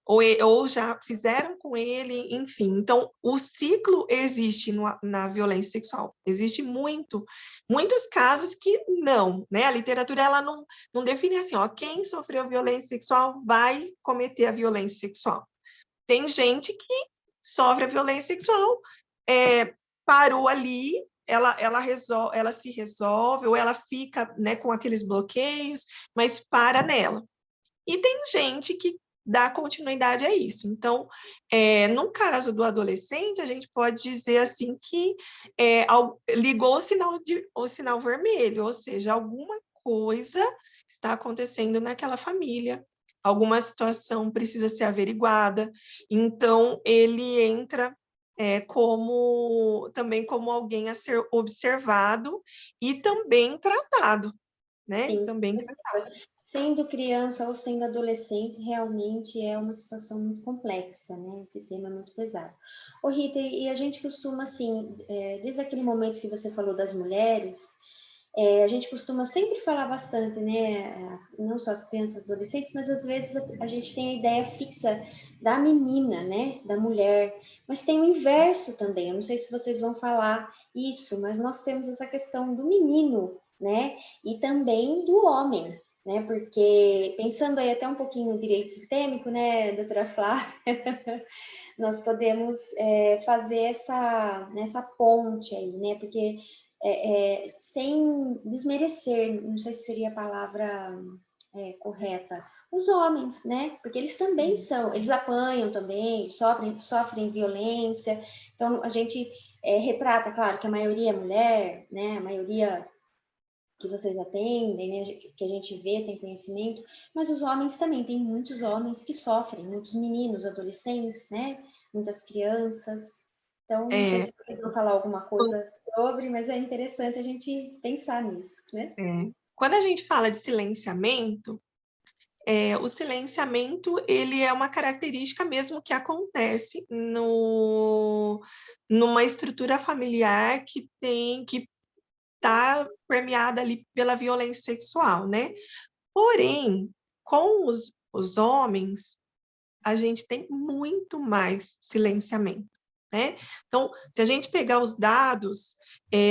ou já fizeram com ele, enfim. Então, o ciclo existe na violência sexual. Existe muitos casos que não, né? A literatura, ela não define assim, ó, quem sofreu violência sexual vai cometer a violência sexual. Tem gente que sofre a violência sexual, parou ali, ela se resolve, ou ela fica, né, com aqueles bloqueios, mas para nela. E tem gente que dá continuidade a isso. Então, no caso do adolescente, a gente pode dizer assim que ligou o sinal vermelho, ou seja, alguma coisa está acontecendo naquela família, alguma situação precisa ser averiguada, então ele entra também como alguém a ser observado e também tratado, né? Sim. Também tratado. Sendo criança ou sendo adolescente, realmente é uma situação muito complexa, né? Esse tema é muito pesado. Ô Rita, e a gente costuma, assim, desde aquele momento que você falou das mulheres, a gente costuma sempre falar bastante, né? Não só as crianças, adolescentes, mas às vezes a gente tem a ideia fixa da menina, né? Da mulher. Mas tem o inverso também. Eu não sei se vocês vão falar isso, mas nós temos essa questão do menino, né? E também do homem, né? Porque pensando aí até um pouquinho no direito sistêmico, né, doutora Flávia, nós podemos fazer essa ponte aí, né? Porque sem desmerecer, não sei se seria a palavra correta, os homens, né? Porque eles também eles apanham também, sofrem violência. Então a gente retrata, claro, que a maioria é mulher, né? A maioria que vocês atendem, né, que a gente vê, tem conhecimento, mas os homens também, tem muitos homens que sofrem, muitos meninos, adolescentes, né, muitas crianças. Então, não sei se vocês vão falar alguma coisa sobre, mas é interessante a gente pensar nisso, né? Quando a gente fala de silenciamento, o silenciamento ele é uma característica mesmo que acontece numa estrutura familiar que está permeada ali pela violência sexual, né? Porém, com os homens, a gente tem muito mais silenciamento, né? Então, se a gente pegar os dados,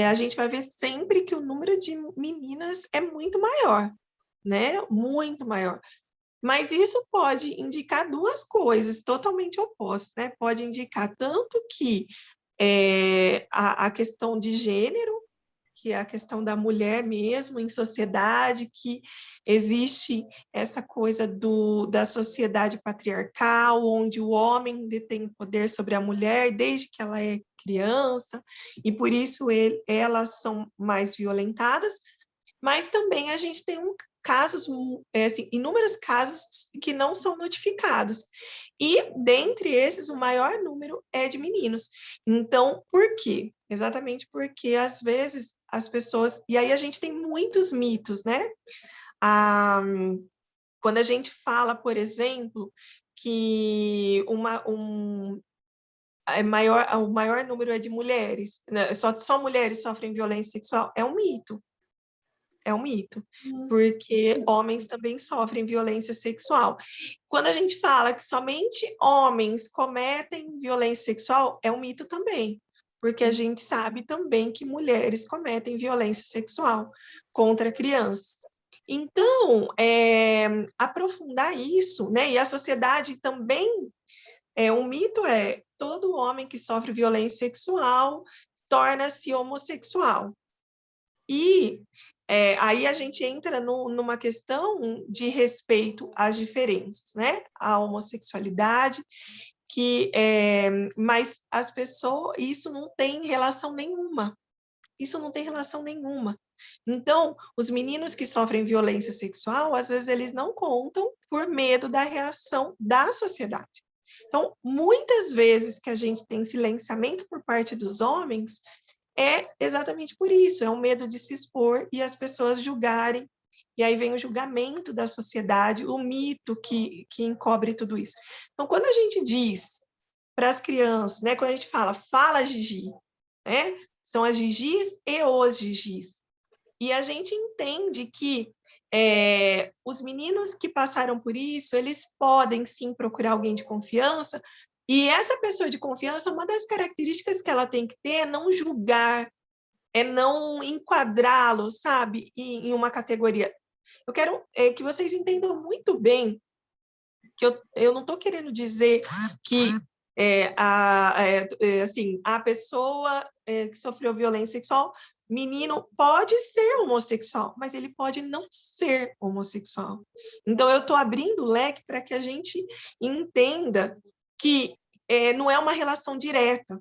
a gente vai ver sempre que o número de meninas é muito maior, né? Muito maior. Mas isso pode indicar duas coisas totalmente opostas, né? Pode indicar tanto que a questão de gênero, que é a questão da mulher mesmo em sociedade, que existe essa coisa da sociedade patriarcal, onde o homem detém poder sobre a mulher desde que ela é criança, e por isso elas são mais violentadas, mas também a gente tem inúmeros casos que não são notificados. E, dentre esses, o maior número é de meninos. Então, por quê? Exatamente porque, às vezes, as pessoas... E aí a gente tem muitos mitos, né? Quando a gente fala, por exemplo, que o maior número é de mulheres, né? Só mulheres sofrem violência sexual, é um mito. É um mito, porque homens também sofrem violência sexual. Quando a gente fala que somente homens cometem violência sexual, é um mito também, porque a gente sabe também que mulheres cometem violência sexual contra crianças. Então, aprofundar isso, né? E a sociedade também, um mito todo homem que sofre violência sexual torna-se homossexual. E aí a gente entra numa questão de respeito às diferenças, né? A homossexualidade, mas as pessoas, isso não tem relação nenhuma. Isso não tem relação nenhuma. Então, os meninos que sofrem violência sexual, às vezes eles não contam por medo da reação da sociedade. Então, muitas vezes que a gente tem silenciamento por parte dos homens, é exatamente por isso, é o medo de se expor e as pessoas julgarem, e aí vem o julgamento da sociedade, o mito que encobre tudo isso. Então, quando a gente diz para as crianças, né, quando a gente fala Gigi, né, são as Gigis e os Gigis. E a gente entende que os meninos que passaram por isso, eles podem sim procurar alguém de confiança, e essa pessoa de confiança, uma das características que ela tem que ter é não julgar, é não enquadrá-lo, sabe, em uma categoria. Eu quero que vocês entendam muito bem que eu não estou querendo dizer que assim, a pessoa que sofreu violência sexual, menino, pode ser homossexual, mas ele pode não ser homossexual. Então, eu estou abrindo o leque para que a gente entenda que não é uma relação direta,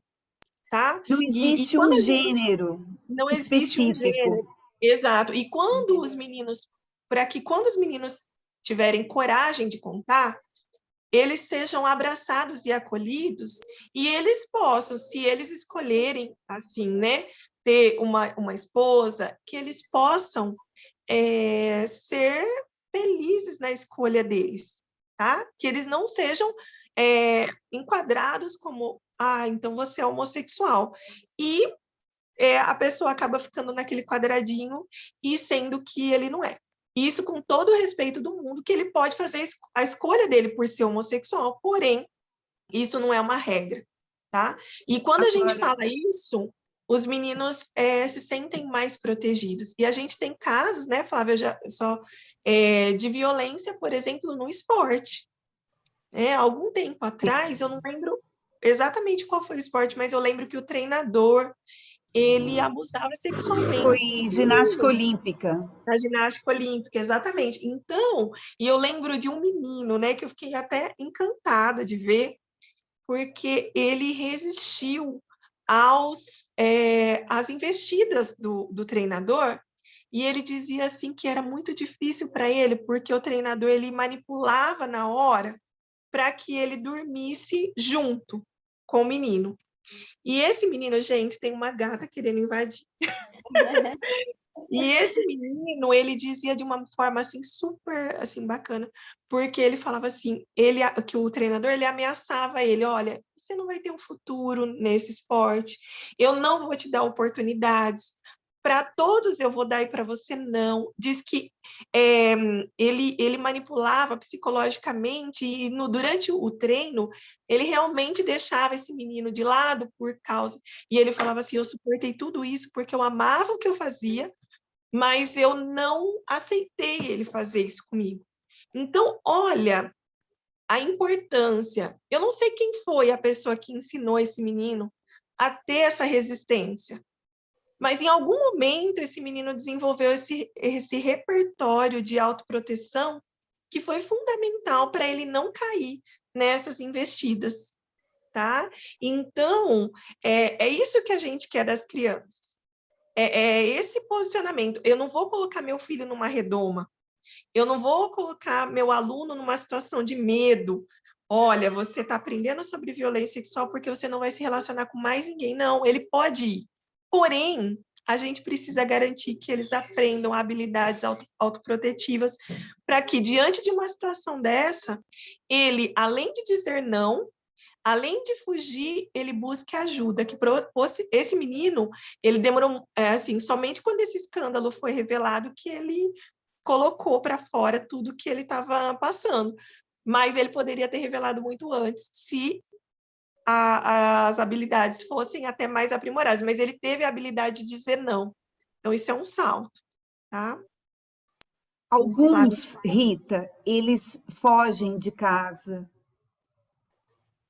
tá? Não E existe um quando a gente... gênero Não existe um específico. gênero. Exato. E quando os meninos... Para que quando os meninos tiverem coragem de contar, eles sejam abraçados e acolhidos, e eles possam, se eles escolherem, assim, né, ter uma esposa, que eles possam ser felizes na escolha deles, tá? Que eles não sejam enquadrados como, então você é homossexual. E a pessoa acaba ficando naquele quadradinho e sendo que ele não é. Isso com todo o respeito do mundo, que ele pode fazer a escolha dele por ser homossexual, porém, isso não é uma regra, tá? E quando a gente fala isso, os meninos se sentem mais protegidos. E a gente tem casos, né, Flávia, de violência, por exemplo, no esporte. Algum tempo atrás, eu não lembro exatamente qual foi o esporte, mas eu lembro que o treinador, ele abusava Foi sexualmente dos ginástica meninos. olímpica. Na ginástica olímpica, exatamente. Então, e eu lembro de um menino, né, que eu fiquei até encantada de ver, porque ele resistiu às investidas do treinador, e ele dizia assim que era muito difícil para ele, porque o treinador ele manipulava na hora para que ele dormisse junto com o menino. E esse menino, gente, tem uma gata querendo invadir. E esse menino, ele dizia de uma forma assim super assim bacana, porque ele falava assim, que o treinador ele ameaçava ele, olha, você não vai ter um futuro nesse esporte. Eu não vou te dar oportunidades. Para todos eu vou dar e para você não. Diz que ele manipulava psicologicamente e durante o treino ele realmente deixava esse menino de lado por causa. E ele falava assim, eu suportei tudo isso porque eu amava o que eu fazia, mas eu não aceitei ele fazer isso comigo. Então, olha a importância. Eu não sei quem foi a pessoa que ensinou esse menino a ter essa resistência, mas em algum momento esse menino desenvolveu esse repertório de autoproteção que foi fundamental para ele não cair nessas investidas, tá? Então, é isso que a gente quer das crianças. É esse posicionamento. Eu não vou colocar meu filho numa redoma. Eu não vou colocar meu aluno numa situação de medo. Olha, você está aprendendo sobre violência sexual porque você não vai se relacionar com mais ninguém. Não, ele pode ir. Porém, a gente precisa garantir que eles aprendam habilidades autoprotetivas para que, diante de uma situação dessa, ele, além de dizer não, além de fugir, ele busca ajuda. Que esse menino, ele demorou, assim, somente quando esse escândalo foi revelado que ele colocou para fora tudo que ele estava passando. Mas ele poderia ter revelado muito antes, se as habilidades fossem até mais aprimoradas. Mas ele teve a habilidade de dizer não. Então, isso é um salto, tá? Alguns, Rita, eles fogem de casa.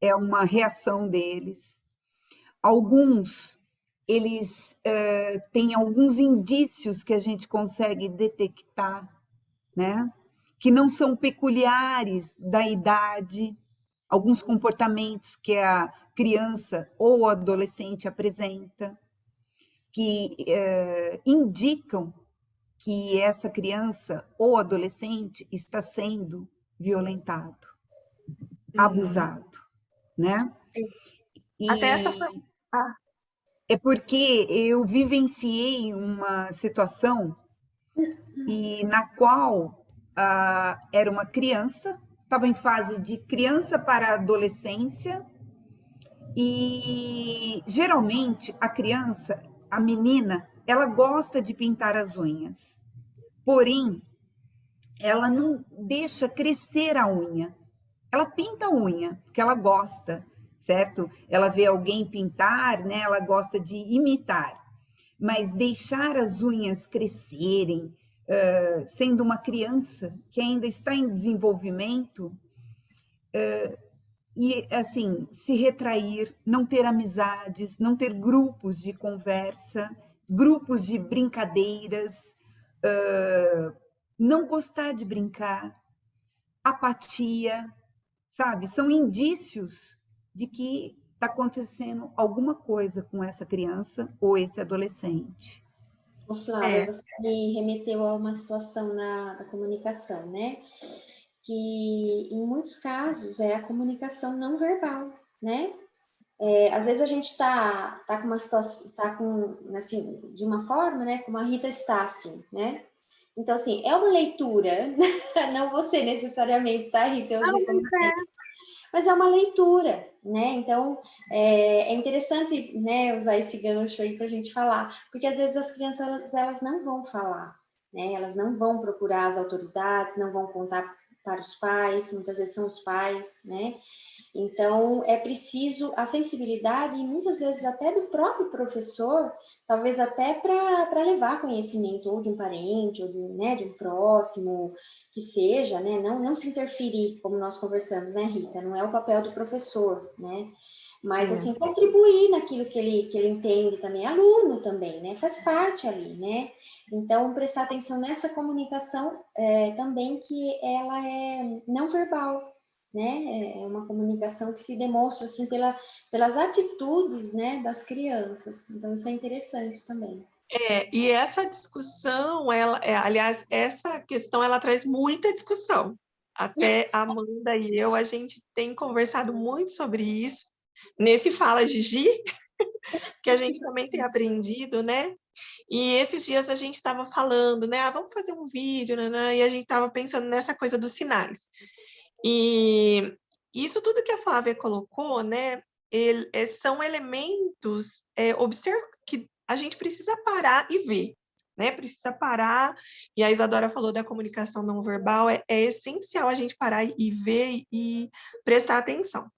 É uma reação deles. Alguns, eles têm alguns indícios que a gente consegue detectar, né? Que não são peculiares da idade, alguns comportamentos que a criança ou o adolescente apresenta, que indicam que essa criança ou adolescente está sendo violentado, abusado, né? Até essa... É porque eu vivenciei uma situação na qual era uma criança, estava em fase de criança para adolescência, e geralmente a criança, a menina, ela gosta de pintar as unhas, porém, ela não deixa crescer a unha. Ela pinta a unha, porque ela gosta, certo? Ela vê alguém pintar, né? Ela gosta de imitar. Mas deixar as unhas crescerem, sendo uma criança que ainda está em desenvolvimento, e assim, se retrair, não ter amizades, não ter grupos de conversa, grupos de brincadeiras, não gostar de brincar, apatia, sabe? São indícios de que está acontecendo alguma coisa com essa criança ou esse adolescente. Ô, Flávia, você me remeteu a uma situação da comunicação, né? Que em muitos casos é a comunicação não verbal, né? Às vezes a gente está com uma situação, está com, assim, de uma forma, né? Como a Rita está, assim, né? Então, assim, é uma leitura, não você necessariamente, tá, Rita? Eu usei como mas é uma leitura, né? Então, é interessante, né, usar esse gancho aí para a gente falar, porque às vezes as crianças, elas não vão falar, né? Elas não vão procurar as autoridades, não vão contar para os pais, muitas vezes são os pais, né? Então, é preciso a sensibilidade e muitas vezes até do próprio professor, talvez até para levar conhecimento ou de um parente, ou né, de um próximo, que seja, né? Não se interferir, como nós conversamos, né, Rita? Não é o papel do professor, né? Mas, assim, contribuir naquilo que ele entende também, aluno também, né? Faz parte ali, né? Então, prestar atenção nessa comunicação também, que ela é não verbal, né? É uma comunicação que se demonstra assim pelas atitudes, né, das crianças. Então isso é interessante também. E essa discussão, aliás, essa questão ela traz muita discussão. Até a Amanda e eu, a gente tem conversado muito sobre isso nesse Fala Gigi, que a gente também tem aprendido, né? E esses dias a gente estava falando, né? Vamos fazer um vídeo, né? E a gente estava pensando nessa coisa dos sinais. E isso tudo que a Flávia colocou, né, são elementos que a gente precisa parar e ver, né? Precisa parar, e a Isadora falou da comunicação não verbal, é essencial a gente parar e ver e prestar atenção.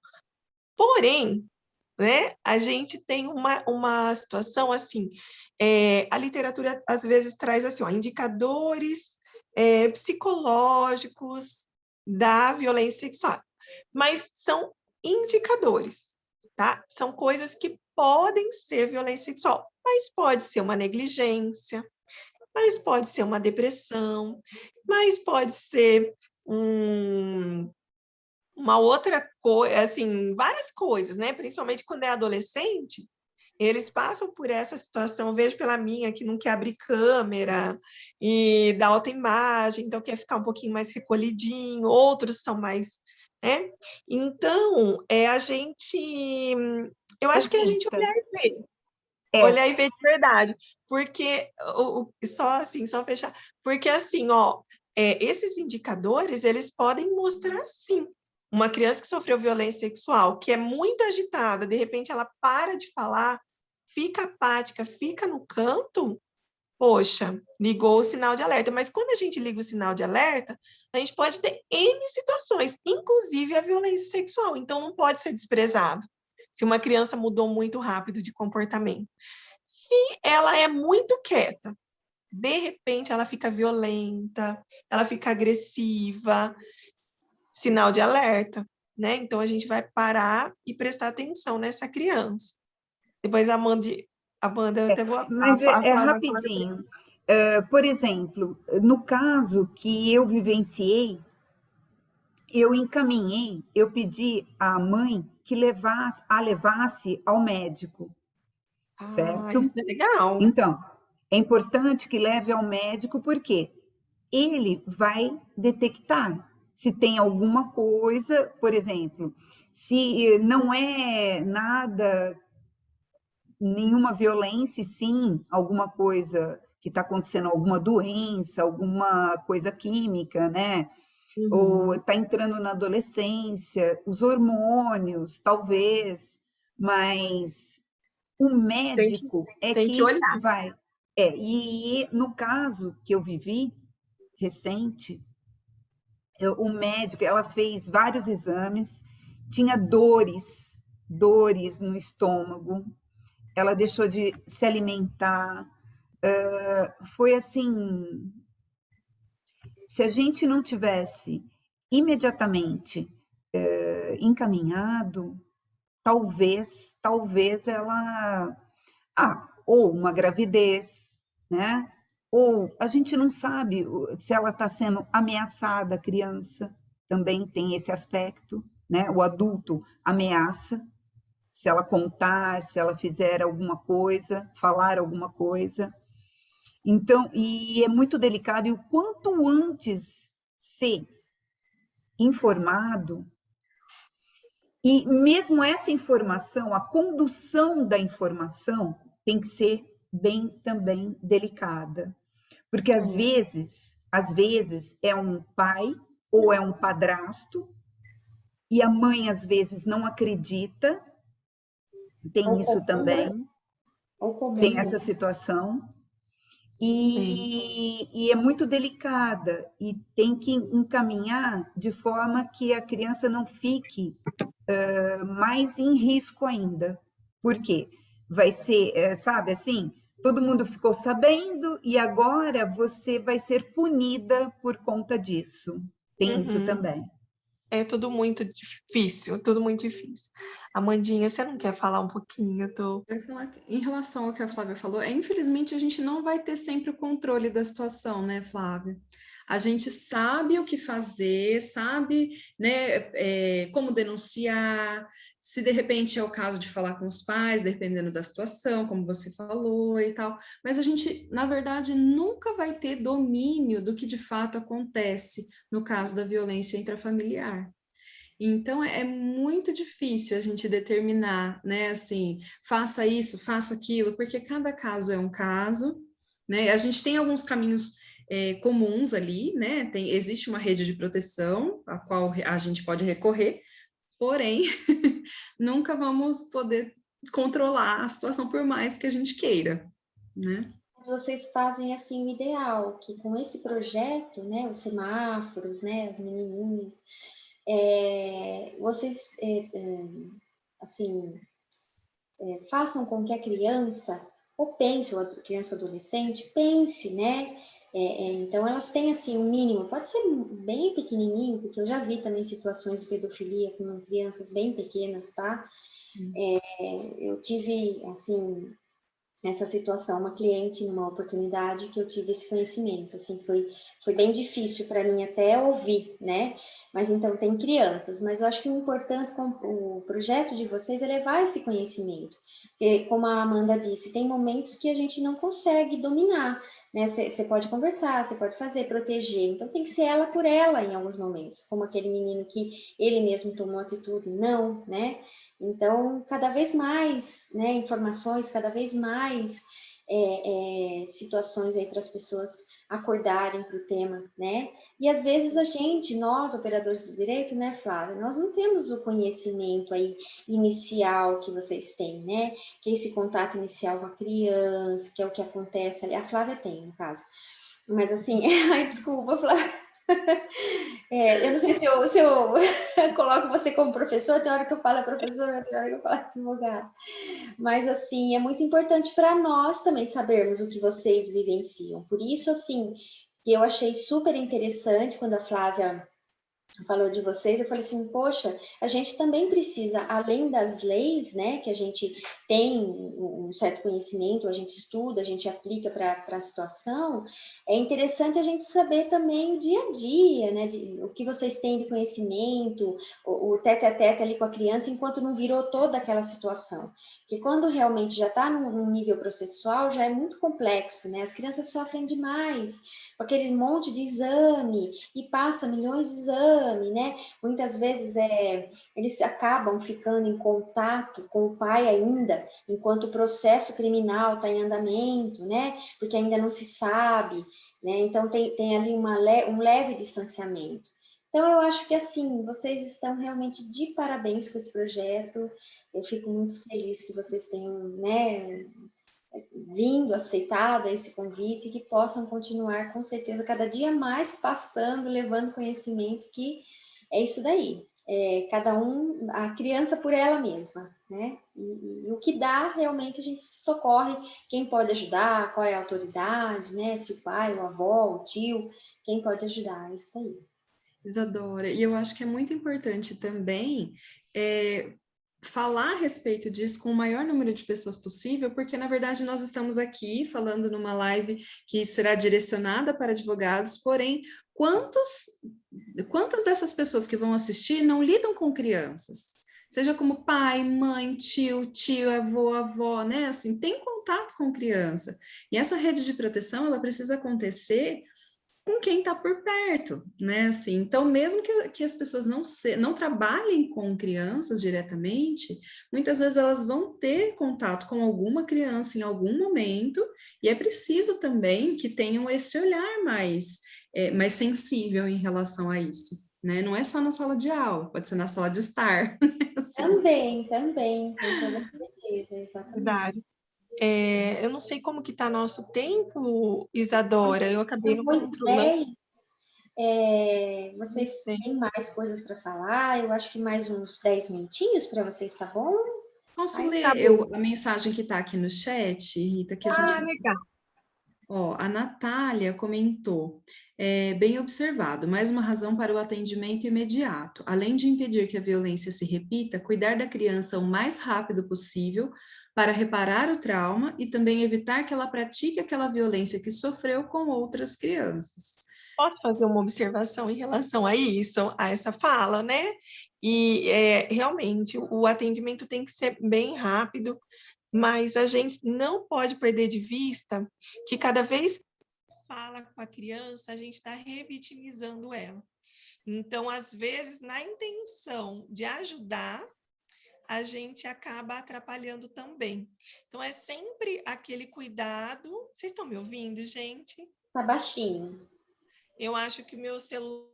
Porém, né, a gente tem uma situação assim, a literatura às vezes traz assim, ó, indicadores psicológicos da violência sexual, mas são indicadores, tá? São coisas que podem ser violência sexual, mas pode ser uma negligência, mas pode ser uma depressão, mas pode ser uma outra coisa, assim, várias coisas, né? Principalmente quando é adolescente, eles passam por essa situação, eu vejo pela minha, que não quer abrir câmera e dá autoimagem, então quer ficar um pouquinho mais recolhidinho, outros são mais, né? Então, eu acho que a gente olhar e ver. Olhar e ver de verdade, porque, só fechar, porque assim, ó, esses indicadores, eles podem mostrar, sim, uma criança que sofreu violência sexual, que é muito agitada, de repente ela para de falar, fica apática, fica no canto, poxa, ligou o sinal de alerta. Mas quando a gente liga o sinal de alerta, a gente pode ter N situações, inclusive a violência sexual, então não pode ser desprezado se uma criança mudou muito rápido de comportamento. Se ela é muito quieta, de repente ela fica violenta, ela fica agressiva, sinal de alerta, né? Então a gente vai parar e prestar atenção nessa criança. Depois a Amanda, eu até vou... Mas é rapidinho. Por exemplo, no caso que eu vivenciei, eu encaminhei, eu pedi à mãe que levasse ao médico, certo? Isso é legal. Então, é importante que leve ao médico, porque ele vai detectar se tem alguma coisa, por exemplo, se não é nada, nenhuma violência, sim, alguma coisa que está acontecendo, alguma doença, alguma coisa química, né? Ou está entrando na adolescência, os hormônios, talvez, mas o médico tem que olhar. vai. E no caso que eu vivi, recente, o médico, ela fez vários exames, tinha dores no estômago, ela deixou de se alimentar, foi assim, se a gente não tivesse imediatamente encaminhado, talvez ela, ou uma gravidez, né? Ou a gente não sabe se ela está sendo ameaçada, a criança também tem esse aspecto, né? O adulto ameaça, se ela contar, se ela fizer alguma coisa, falar alguma coisa. Então, e é muito delicado, e o quanto antes ser informado, e mesmo essa informação, a condução da informação tem que ser bem também delicada, porque às vezes é um pai ou é um padrasto e a mãe às vezes não acredita, tem Ou isso comum, né? também, Ou comum, tem né? essa situação. Sim. E é muito delicada e tem que encaminhar de forma que a criança não fique mais em risco ainda. Por quê? Vai ser, sabe assim, todo mundo ficou sabendo e agora você vai ser punida por conta disso. Tem isso Uhum. também. É tudo muito difícil, tudo muito difícil. Amandinha, você não quer falar um pouquinho? Eu ia falar que, em relação ao que a Flávia falou, infelizmente a gente não vai ter sempre o controle da situação, né, Flávia? A gente sabe o que fazer, sabe, né, como denunciar, se de repente é o caso de falar com os pais, dependendo da situação, como você falou e tal, mas a gente, na verdade, nunca vai ter domínio do que de fato acontece no caso da violência intrafamiliar. Então é muito difícil a gente determinar, né, assim, faça isso, faça aquilo, porque cada caso é um caso, né? A gente tem alguns caminhos comuns ali, né? Existe uma rede de proteção a qual a gente pode recorrer, porém, nunca vamos poder controlar a situação por mais que a gente queira, né? Mas vocês fazem assim o ideal, que com esse projeto, né, os semáforos, né, as menininhas, vocês assim façam com que a criança, ou pense, ou a criança ou adolescente, pense, né? Então, elas têm, assim, um mínimo, pode ser bem pequenininho, porque eu já vi também situações de pedofilia com crianças bem pequenas, tá? Eu tive, assim, essa situação, uma cliente numa oportunidade que eu tive esse conhecimento, assim, foi bem difícil para mim até ouvir, né? Mas então tem crianças, mas eu acho que o importante com o projeto de vocês é levar esse conhecimento, porque como a Amanda disse, tem momentos que a gente não consegue dominar, né? Você pode conversar, você pode fazer, proteger, então tem que ser ela por ela em alguns momentos, como aquele menino que ele mesmo tomou atitude, não, né? Então, cada vez mais, né, informações, cada vez mais situações aí para as pessoas acordarem para o tema, né? E às vezes a gente, nós, operadores do direito, né, Flávia, nós não temos o conhecimento aí inicial que vocês têm, né? Que é esse contato inicial com a criança, que é o que acontece ali. A Flávia tem, no caso. Mas assim, ai, desculpa, Flávia. Eu não sei se eu coloco você como professor, tem hora que eu falo professora, tem hora que eu falo advogado. Mas, assim, é muito importante para nós também sabermos o que vocês vivenciam. Por isso, assim, que eu achei super interessante quando a Flávia falou de vocês, eu falei assim, poxa, a gente também precisa, além das leis, né, que a gente tem um certo conhecimento, a gente estuda, a gente aplica para a situação, é interessante a gente saber também o dia a dia, né, o que vocês têm de conhecimento, o tete-a-tete ali com a criança, enquanto não virou toda aquela situação. Porque quando realmente já está num nível processual, já é muito complexo, né, as crianças sofrem demais, com aquele monte de exame, e passa milhões de exames, né? Muitas vezes eles acabam ficando em contato com o pai ainda, enquanto o processo criminal está em andamento, né? Porque ainda não se sabe, né? Então tem ali um leve distanciamento. Então, eu acho que, assim, vocês estão realmente de parabéns com esse projeto. Eu fico muito feliz que vocês tenham, né, vindo, aceitado esse convite, e que possam continuar, com certeza, cada dia mais passando, levando conhecimento, que é isso daí. Cada um, a criança por ela mesma, né? E o que dá, realmente, a gente socorre quem pode ajudar, qual é a autoridade, né? Se o pai, o avô, o tio, quem pode ajudar, é isso daí. Isadora, e eu acho que é muito importante também falar a respeito disso com o maior número de pessoas possível, porque, na verdade, nós estamos aqui falando numa live que será direcionada para advogados, porém, quantas dessas pessoas que vão assistir não lidam com crianças? Seja como pai, mãe, tio, avô, avó, né? Assim, tem contato com criança. E essa rede de proteção, ela precisa acontecer com quem está por perto, né? Assim, então, mesmo que as pessoas não trabalhem com crianças diretamente, muitas vezes elas vão ter contato com alguma criança em algum momento, e é preciso também que tenham esse olhar mais sensível em relação a isso, né? Não é só na sala de aula, pode ser na sala de estar. Assim. Também, com toda certeza, exatamente. Verdade. Eu não sei como que está nosso tempo, Isadora, eu acabei não controlando. Vocês têm mais coisas para falar? Eu acho que mais uns 10 minutinhos para vocês, tá bom? Posso Ai, ler tá a mensagem que está aqui no chat, Rita, que a gente... legal. Ó, a Natália comentou, bem observado, mais uma razão para o atendimento imediato. Além de impedir que a violência se repita, cuidar da criança o mais rápido possível para reparar o trauma e também evitar que ela pratique aquela violência que sofreu com outras crianças. Posso fazer uma observação em relação a isso, a essa fala, né? E realmente o atendimento tem que ser bem rápido, mas a gente não pode perder de vista que cada vez que fala com a criança, a gente está revitimizando ela. Então, às vezes, na intenção de ajudar, a gente acaba atrapalhando também. Então, é sempre aquele cuidado. Vocês estão me ouvindo, gente? Tá baixinho. Eu acho que o meu celular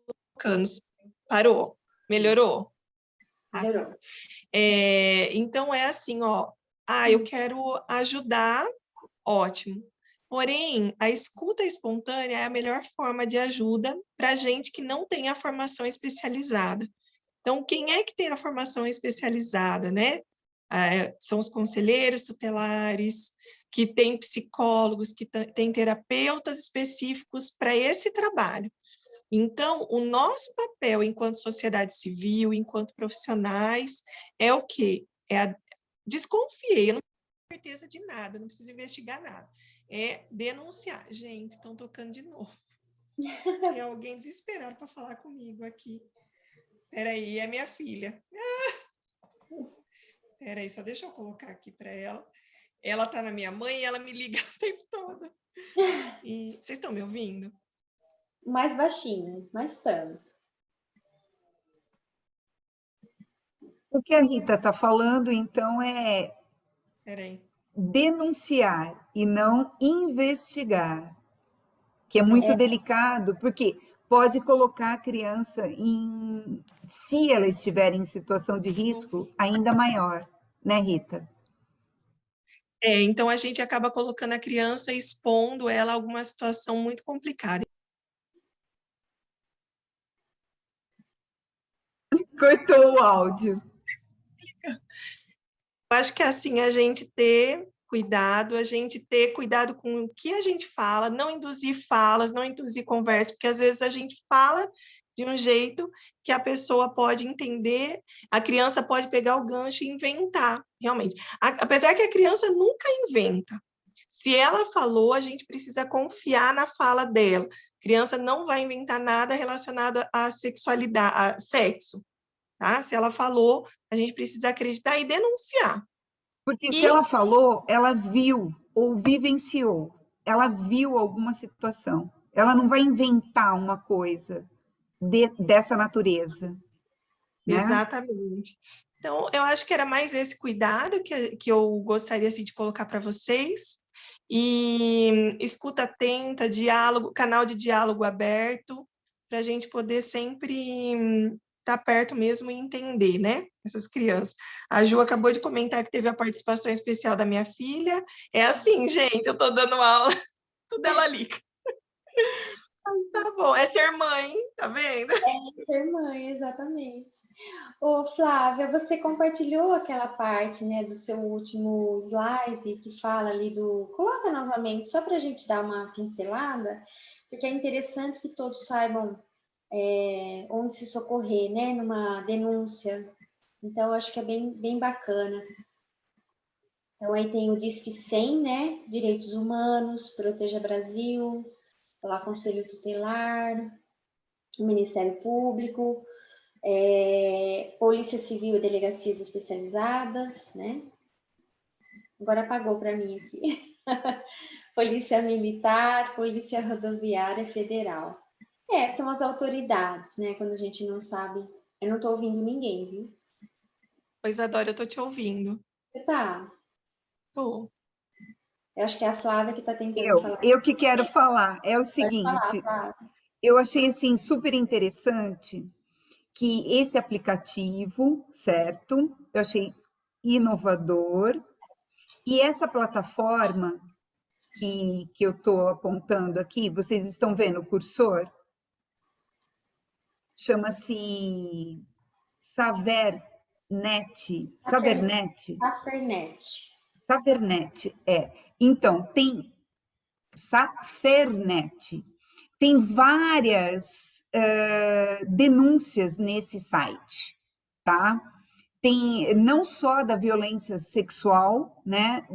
parou. Melhorou? Melhorou. Então, é assim, ó. Eu quero ajudar, ótimo. Porém, a escuta espontânea é a melhor forma de ajuda para gente que não tem a formação especializada. Então, quem é que tem a formação especializada, né? São os conselheiros tutelares, que têm psicólogos, que têm terapeutas específicos para esse trabalho. Então, o nosso papel enquanto sociedade civil, enquanto profissionais, é o quê? Desconfiei, eu não tenho certeza de nada, não preciso investigar nada. É denunciar. Gente, estão tocando de novo. Tem alguém desesperado para falar comigo aqui. Peraí, é minha filha. Peraí, só deixa eu colocar aqui para ela. Ela está na minha mãe e ela me liga o tempo todo. E vocês estão me ouvindo? Mais baixinho, mas estamos. O que a Rita está falando, então, Peraí. denunciar e não investigar, que é muito delicado, porque pode colocar a criança se ela estiver em situação de risco, ainda maior, né, Rita? Então a gente acaba colocando a criança, expondo ela a alguma situação muito complicada. Cortou o áudio. Eu acho que assim, a gente ter cuidado com o que a gente fala, não induzir falas, não induzir conversa, porque às vezes a gente fala de um jeito que a pessoa pode entender, a criança pode pegar o gancho e inventar, realmente. Apesar que a criança nunca inventa. Se ela falou, a gente precisa confiar na fala dela. A criança não vai inventar nada relacionado à sexualidade, a sexo. Tá? Se ela falou, a gente precisa acreditar e denunciar. Porque se ela falou, ela viu ou vivenciou, ela viu alguma situação. Ela não vai inventar uma coisa dessa natureza. Né? Exatamente. Então, eu acho que era mais esse cuidado que eu gostaria assim, de colocar para vocês. E escuta atenta, diálogo, canal de diálogo aberto, para a gente poder sempre estar perto mesmo e entender, né, essas crianças. A Ju acabou de comentar que teve a participação especial da minha filha. É assim, gente, eu estou dando aula, tudo ela liga. Tá bom, é ser mãe, tá vendo? É ser mãe, exatamente. Ô, Flávia, você compartilhou aquela parte, né, do seu último slide que fala ali do... Coloca novamente, só para a gente dar uma pincelada, porque é interessante que todos saibam onde se socorrer, né, numa denúncia. Então, acho que é bem bacana. Então, aí tem o Disque 100, né, Direitos Humanos, Proteja Brasil, lá Conselho Tutelar, o Ministério Público, Polícia Civil e delegacias especializadas, né? Agora apagou para mim aqui. Polícia Militar, Polícia Rodoviária Federal. São as autoridades, né? Quando a gente não sabe. Eu não estou ouvindo ninguém, viu? Pois, Adora, eu estou te ouvindo. Você tá? Tô. Eu acho que é a Flávia que está tentando falar. Eu que quero falar. É o Pode seguinte, falar, eu achei assim super interessante que esse aplicativo, certo? Eu achei inovador. E essa plataforma que eu estou apontando aqui, vocês estão vendo o cursor? Chama-se Savernet. Savernet, Então, tem Safernet. Tem várias denúncias nesse site, tá? Tem não só da violência sexual, né,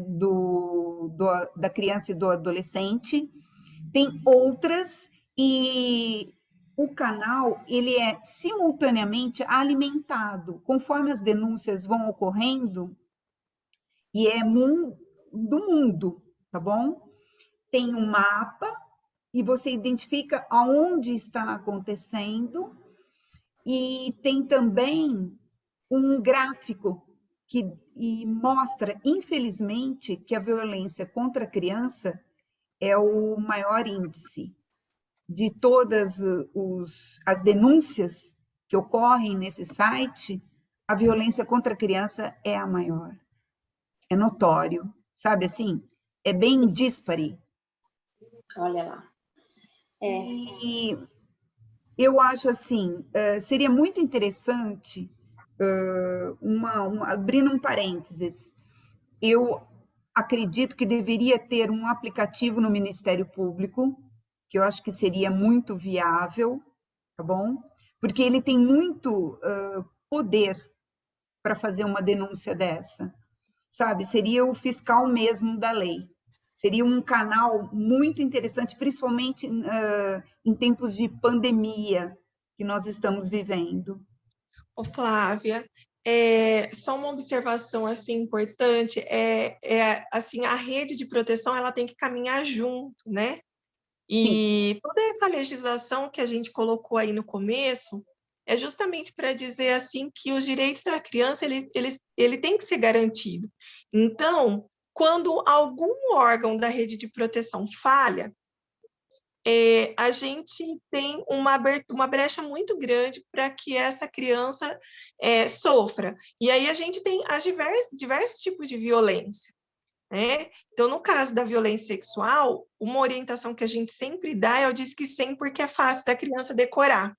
da criança e do adolescente, tem outras, e o canal ele é simultaneamente alimentado conforme as denúncias vão ocorrendo, e é do mundo, tá bom? Tem um mapa e você identifica aonde está acontecendo, e tem também um gráfico que mostra, infelizmente, que a violência contra a criança é o maior índice de todas as denúncias que ocorrem nesse site. A violência contra a criança é a maior. É notório, sabe assim? É bem díspare. Olha lá. E eu acho assim, seria muito interessante, abrindo um parênteses, eu acredito que deveria ter um aplicativo no Ministério Público, que eu acho que seria muito viável, tá bom? Porque ele tem muito poder para fazer uma denúncia dessa, sabe? Seria o fiscal mesmo da lei. Seria um canal muito interessante, principalmente em tempos de pandemia que nós estamos vivendo. Ô, Flávia, só uma observação assim importante, assim, a rede de proteção ela tem que caminhar junto, né? E sim, toda essa legislação que a gente colocou aí no começo é justamente para dizer assim que os direitos da criança ele tem que ser garantido. Então, quando algum órgão da rede de proteção falha, a gente tem uma brecha muito grande para que essa criança sofra. E aí a gente tem diversos tipos de violência, né? Então, no caso da violência sexual, uma orientação que a gente sempre dá é o Disque 100, porque é fácil da criança decorar.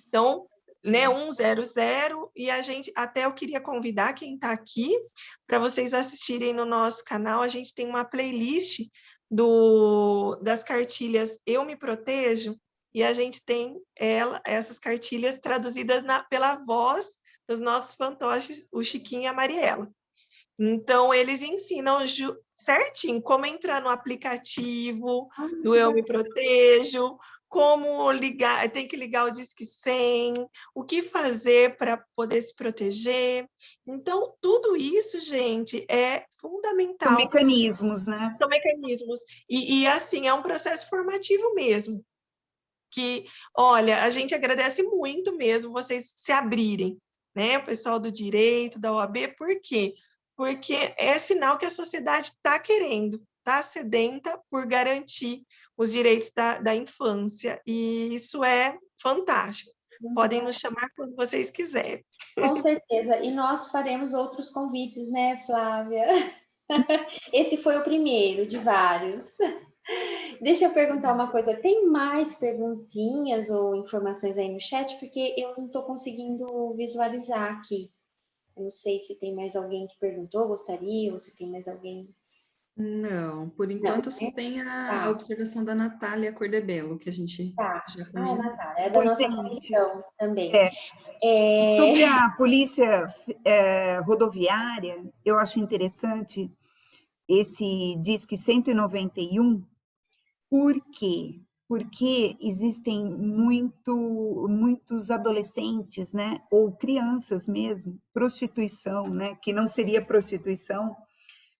Então, né, 100, e a gente, até eu queria convidar quem está aqui para vocês assistirem no nosso canal, a gente tem uma playlist das cartilhas Eu Me Protejo, e a gente tem essas cartilhas traduzidas pela voz dos nossos fantoches, o Chiquinho e a Mariela. Então, eles ensinam certinho como entrar no aplicativo do Eu Me Protejo, como ligar, tem que ligar o Disque 100, o que fazer para poder se proteger. Então, tudo isso, gente, é fundamental. São mecanismos, né? São mecanismos. E assim, é um processo formativo mesmo. Que, olha, a gente agradece muito mesmo vocês se abrirem, né? O pessoal do direito, da OAB, por quê? Porque é sinal que a sociedade está querendo, está sedenta por garantir os direitos da infância, e isso é fantástico. podem nos chamar quando vocês quiserem. Com certeza. E nós faremos outros convites, né, Flávia? Esse foi o primeiro de vários. Deixa eu perguntar uma coisa. Tem mais perguntinhas ou informações aí no chat? Porque eu não estou conseguindo visualizar aqui. Eu não sei se tem mais alguém que perguntou, gostaria, ou se tem mais alguém. Não, por Não, enquanto só né? tem a Tá, observação da Natália Cordebello, que a gente tá. já Ah, é comentou. Natália, é da Oi, nossa gente. comissão também. Sobre a polícia rodoviária, eu acho interessante esse Disque 191. Por quê? Porque existem muitos adolescentes, né, ou crianças mesmo, prostituição, né, que não seria prostituição,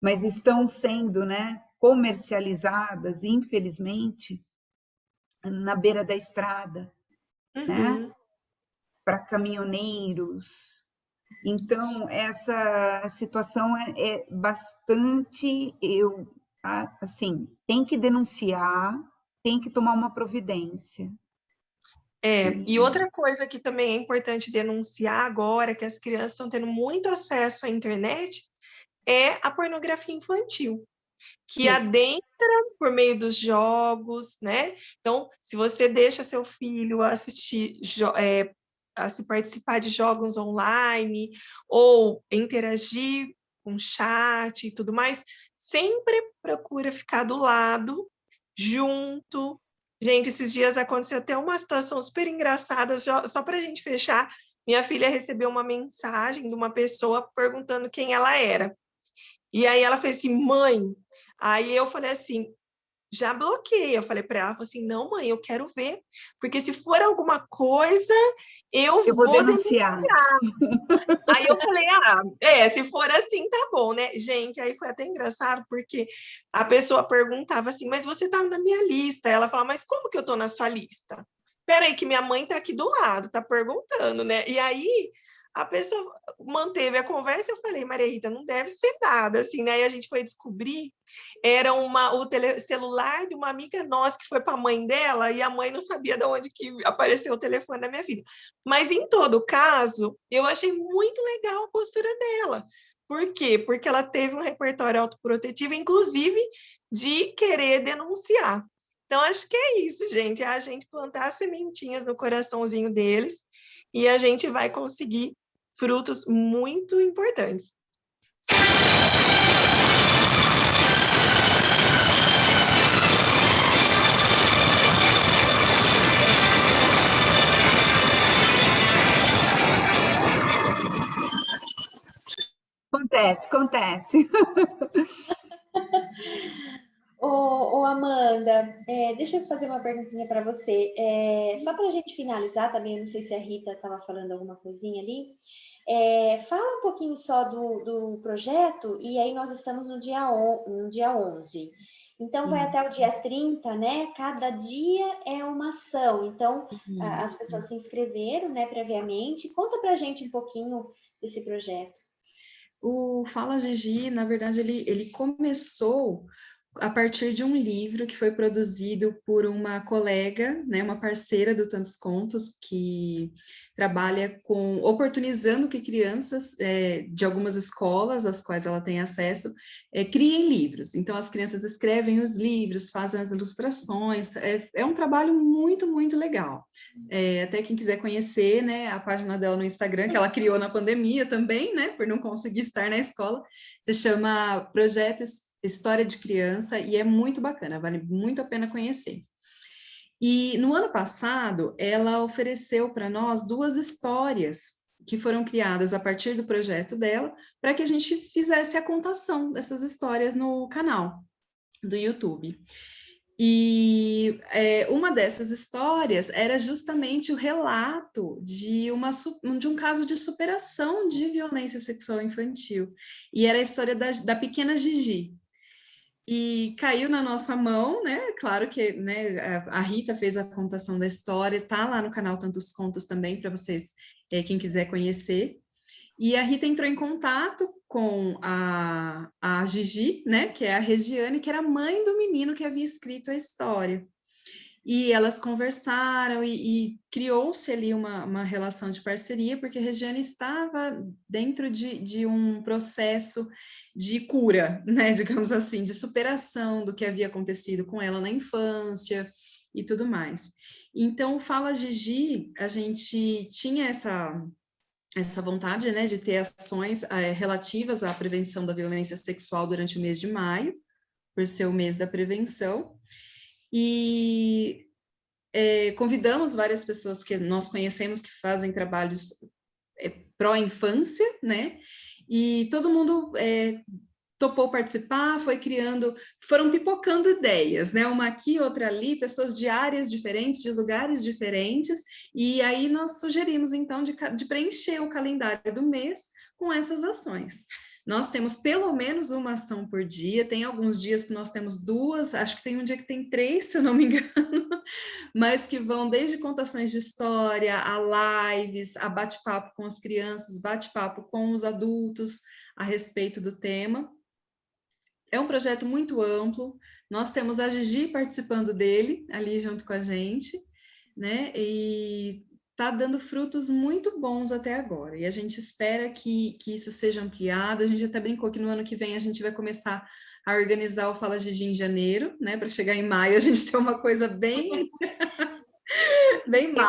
mas estão sendo, né, comercializadas, infelizmente, na beira da estrada, né, Uhum. para caminhoneiros. Então, essa situação é bastante, assim, tem que denunciar, tem que tomar uma providência. E outra coisa que também é importante denunciar agora, que as crianças estão tendo muito acesso à internet, é a pornografia infantil, que Sim. adentra por meio dos jogos, né? Então, se você deixa seu filho assistir, se participar de jogos online, ou interagir com chat e tudo mais, sempre procura ficar do lado, junto. Gente, esses dias aconteceu até uma situação super engraçada, só para a gente fechar. Minha filha recebeu uma mensagem de uma pessoa perguntando quem ela era. E aí ela fez assim, mãe. Aí eu falei assim, já bloqueei. Eu falei para ela, assim, não, mãe, eu quero ver, porque se for alguma coisa, eu Eu vou vou denunciar. Aí eu falei, se for assim, tá bom, né? Gente, aí foi até engraçado, porque a pessoa perguntava assim, mas você tá na minha lista. Ela fala, mas como que eu tô na sua lista? Peraí, que minha mãe tá aqui do lado, tá perguntando, né? E aí a pessoa manteve a conversa, eu falei, Maria Rita, não deve ser nada, assim, né? Aí a gente foi descobrir, era o celular de uma amiga nossa que foi para a mãe dela, e a mãe não sabia de onde que apareceu o telefone da minha filha. Mas, em todo caso, eu achei muito legal a postura dela. Por quê? Porque ela teve um repertório autoprotetivo, inclusive de querer denunciar. Então, acho que é isso, gente. É a gente plantar sementinhas no coraçãozinho deles e a gente vai conseguir frutos muito importantes. Acontece. Ô, Amanda, deixa eu fazer uma perguntinha para você. Só para a gente finalizar também, eu não sei se a Rita estava falando alguma coisinha ali. Fala um pouquinho só do projeto, e aí nós estamos no dia 11. Então, vai até o dia 30, né? Cada dia é uma ação. Então, as pessoas se inscreveram, né, previamente. Conta para a gente um pouquinho desse projeto. O Fala Gigi, na verdade, ele começou a partir de um livro que foi produzido por uma colega, né, uma parceira do Tantos Contos, que trabalha oportunizando que crianças de algumas escolas, às quais ela tem acesso, criem livros. Então, as crianças escrevem os livros, fazem as ilustrações, é um trabalho muito, muito legal. Até quem quiser conhecer, né, a página dela no Instagram, que ela criou na pandemia também, né, por não conseguir estar na escola, se chama Projeto História de Criança, e é muito bacana, vale muito a pena conhecer. E no ano passado, ela ofereceu para nós 2 histórias que foram criadas a partir do projeto dela, para que a gente fizesse a contação dessas histórias no canal do YouTube. E uma dessas histórias era justamente o relato de um caso de superação de violência sexual infantil. E era a história da pequena Gigi. E caiu na nossa mão, né? Claro que, né, a Rita fez a contação da história, está lá no canal Tantos Contos também, para vocês, quem quiser conhecer. E a Rita entrou em contato com a Gigi, né, que é a Regiane, que era mãe do menino que havia escrito a história. e elas conversaram e criou-se ali uma relação de parceria, porque a Regiane estava dentro de um processo de cura, né, digamos assim, de superação do que havia acontecido com ela na infância e tudo mais. Então, o Fala Gigi, a gente tinha essa vontade, né, de ter ações relativas à prevenção da violência sexual durante o mês de maio, por ser o mês da prevenção, e convidamos várias pessoas que nós conhecemos que fazem trabalhos pró-infância, né, e todo mundo topou participar, foram pipocando ideias, né? Uma aqui, outra ali, pessoas de áreas diferentes, de lugares diferentes, e aí nós sugerimos, então, de preencher o calendário do mês com essas ações. Nós temos pelo menos uma ação por dia, tem alguns dias que nós temos 2, acho que tem um dia que tem 3, se eu não me engano, mas que vão desde contações de história, a lives, a bate-papo com as crianças, bate-papo com os adultos a respeito do tema. É um projeto muito amplo, nós temos a Gigi participando dele, ali junto com a gente, né, e está dando frutos muito bons até agora, e a gente espera que isso seja ampliado. A gente até brincou que no ano que vem a gente vai começar a organizar o Fala Gigi em janeiro, né, para chegar em maio a gente ter uma coisa bem... bem Eu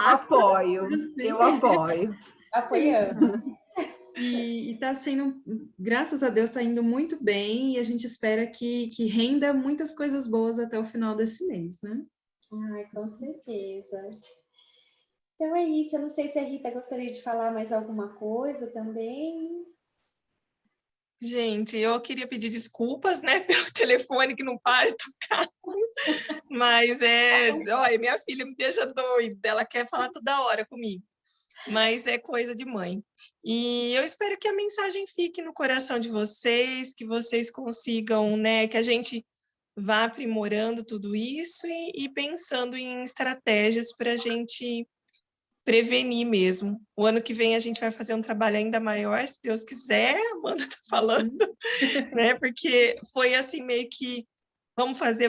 apoio. Apoiando. E está sendo, graças a Deus, está indo muito bem, e a gente espera que renda muitas coisas boas até o final desse mês, né? Ai, com certeza. Então é isso, eu não sei se a Rita gostaria de falar mais alguma coisa também. Gente, eu queria pedir desculpas, né, pelo telefone que não para de tocar, mas olha, minha filha me deixa doida, ela quer falar toda hora comigo, mas é coisa de mãe. E eu espero que a mensagem fique no coração de vocês, que vocês consigam, né, que a gente vá aprimorando tudo isso e pensando em estratégias para a gente prevenir mesmo. O ano que vem a gente vai fazer um trabalho ainda maior, se Deus quiser, a Amanda está falando, né? Porque foi assim meio que vamos fazer,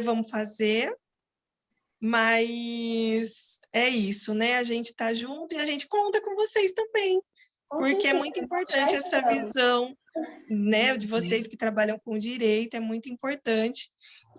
mas é isso, né? A gente está junto e a gente conta com vocês também, porque é muito importante essa visão, né, de vocês que trabalham com direito, é muito importante.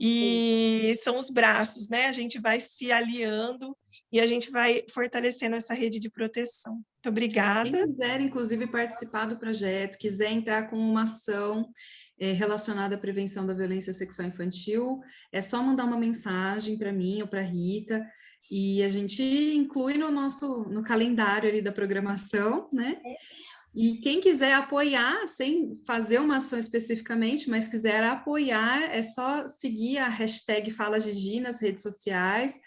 E são os braços, né? A gente vai se aliando e a gente vai fortalecendo essa rede de proteção. Muito obrigada. Quem quiser, inclusive, participar do projeto, quiser entrar com uma ação relacionada à prevenção da violência sexual infantil, é só mandar uma mensagem para mim ou para a Rita, e a gente inclui no calendário ali da programação, né? E quem quiser apoiar, sem fazer uma ação especificamente, mas quiser apoiar, é só seguir a hashtag Fala Gigi nas redes sociais.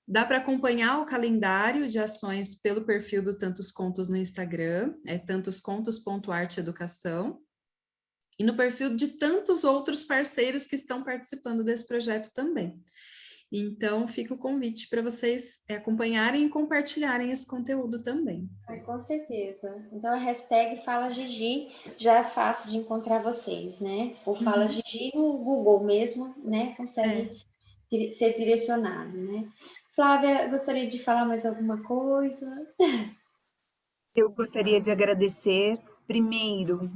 Dá para acompanhar o calendário de ações pelo perfil do Tantos Contos no Instagram, é tantoscontos.arteeducação, e no perfil de tantos outros parceiros que estão participando desse projeto também. Então, fica o convite para vocês acompanharem e compartilharem esse conteúdo também. Com certeza. Então, a hashtag Fala Gigi já é fácil de encontrar vocês, né? Ou Fala Gigi no Google mesmo, né? Consegue ser direcionado, né? Flávia, gostaria de falar mais alguma coisa? Eu gostaria de agradecer primeiro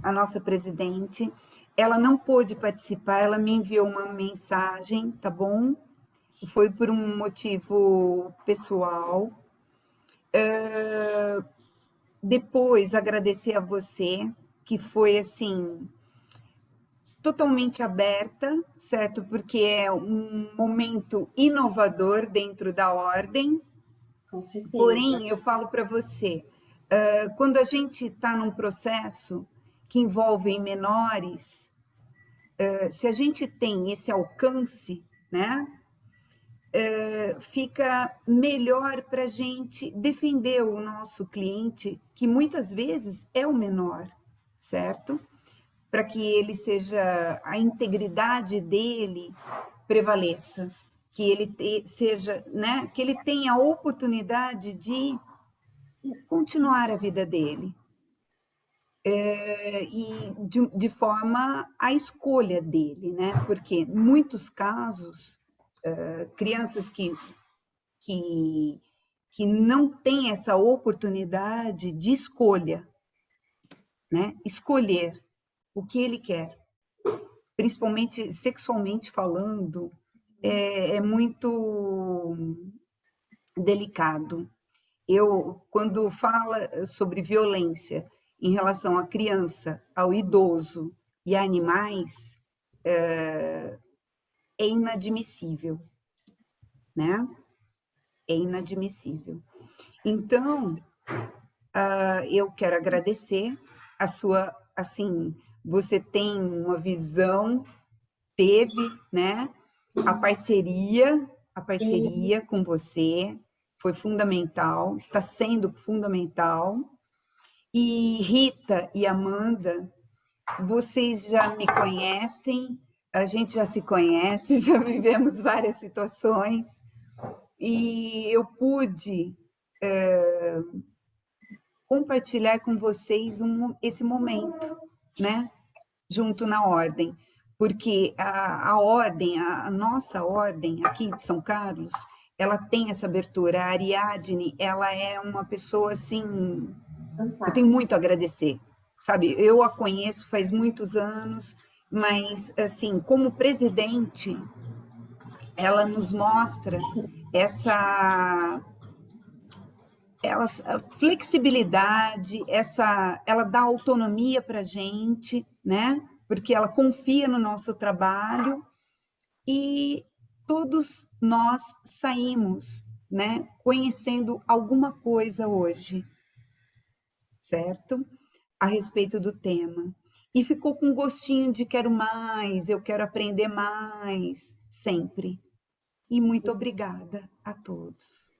a nossa presidente. Ela não pôde participar, ela me enviou uma mensagem, tá bom? Foi por um motivo pessoal. Depois, agradecer a você, que foi, assim, totalmente aberta, certo? Porque é um momento inovador dentro da ordem. Com certeza. Porém, eu falo para você, quando a gente está num processo que envolve menores, se a gente tem esse alcance, né, fica melhor para a gente defender o nosso cliente, que muitas vezes é o menor, certo? Para que ele seja, a integridade dele prevaleça, que ele seja, né, que ele tenha a oportunidade de continuar a vida dele. E de forma a escolha dele, né? Porque em muitos casos, crianças que que não tem essa oportunidade de escolha, né? Escolher o que ele quer, principalmente sexualmente falando, é muito delicado. Quando fala sobre violência em relação à criança, ao idoso e a animais, é inadmissível, né? É inadmissível. Então, eu quero agradecer a sua, assim, você tem uma visão, teve, né? A parceria Sim. com você foi fundamental, está sendo fundamental. E Rita e Amanda, vocês já me conhecem, a gente já se conhece, já vivemos várias situações, e eu pude compartilhar com vocês esse momento, né? Junto na ordem, porque a ordem, a nossa ordem aqui de São Carlos, ela tem essa abertura. A Ariadne, ela é uma pessoa assim, eu tenho muito a agradecer, sabe? Eu a conheço faz muitos anos, mas assim, como presidente, ela nos mostra essa flexibilidade, ela dá autonomia para a gente, né? Porque ela confia no nosso trabalho e todos nós saímos, né? Conhecendo alguma coisa hoje, certo? A respeito do tema. E ficou com gostinho de quero mais, eu quero aprender mais, sempre. E muito obrigada a todos.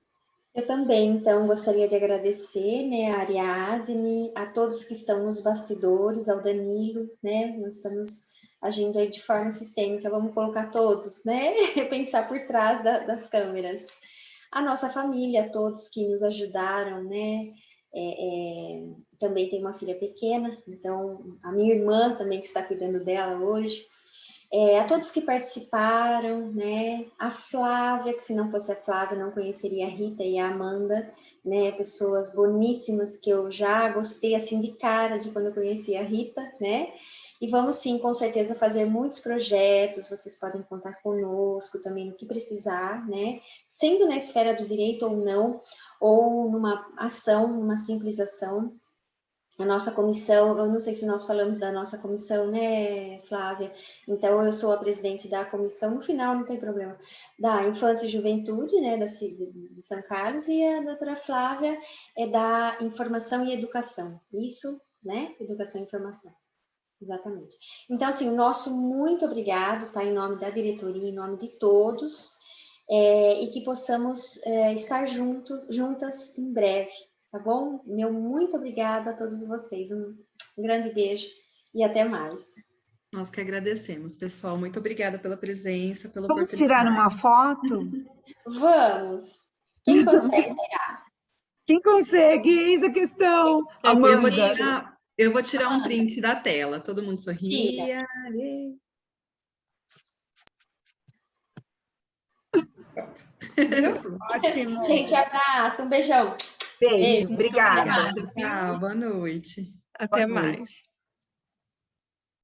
Eu também, então, gostaria de agradecer, né, a Ariadne, a todos que estão nos bastidores, ao Danilo, né, nós estamos agindo aí de forma sistêmica, vamos colocar todos, né, pensar por trás das câmeras. A nossa família, todos que nos ajudaram, né, também tem uma filha pequena, então a minha irmã também que está cuidando dela hoje, a todos que participaram, né? A Flávia, que se não fosse a Flávia, não conheceria a Rita e a Amanda, né? Pessoas boníssimas que eu já gostei assim de cara de quando eu conheci a Rita, né? E vamos sim, com certeza, fazer muitos projetos, vocês podem contar conosco também no que precisar, né? Sendo na esfera do direito ou não, ou numa ação, numa simples ação. A nossa comissão, eu não sei se nós falamos da nossa comissão, né, Flávia? Então, eu sou a presidente da comissão, no final não tem problema, da Infância e Juventude, né, de São Carlos, e a doutora Flávia é da Informação e Educação. Isso, né? Educação e Informação. Exatamente. Então, assim, o nosso muito obrigado, tá? Em nome da diretoria, em nome de todos, e que possamos estar juntas em breve. Tá bom? Meu muito obrigada a todos vocês. Um grande beijo e até mais. Nós que agradecemos, pessoal. Muito obrigada pela presença, pela Vamos oportunidade. tirar uma foto? Vamos! Quem consegue tirar? Quem consegue? Eis a questão. Amanda. Eu vou tirar um print da tela. Todo mundo sorria. Ótimo. Gente, abraço. Um beijão. Beijo. Obrigada. Tchau, boa noite. Até mais.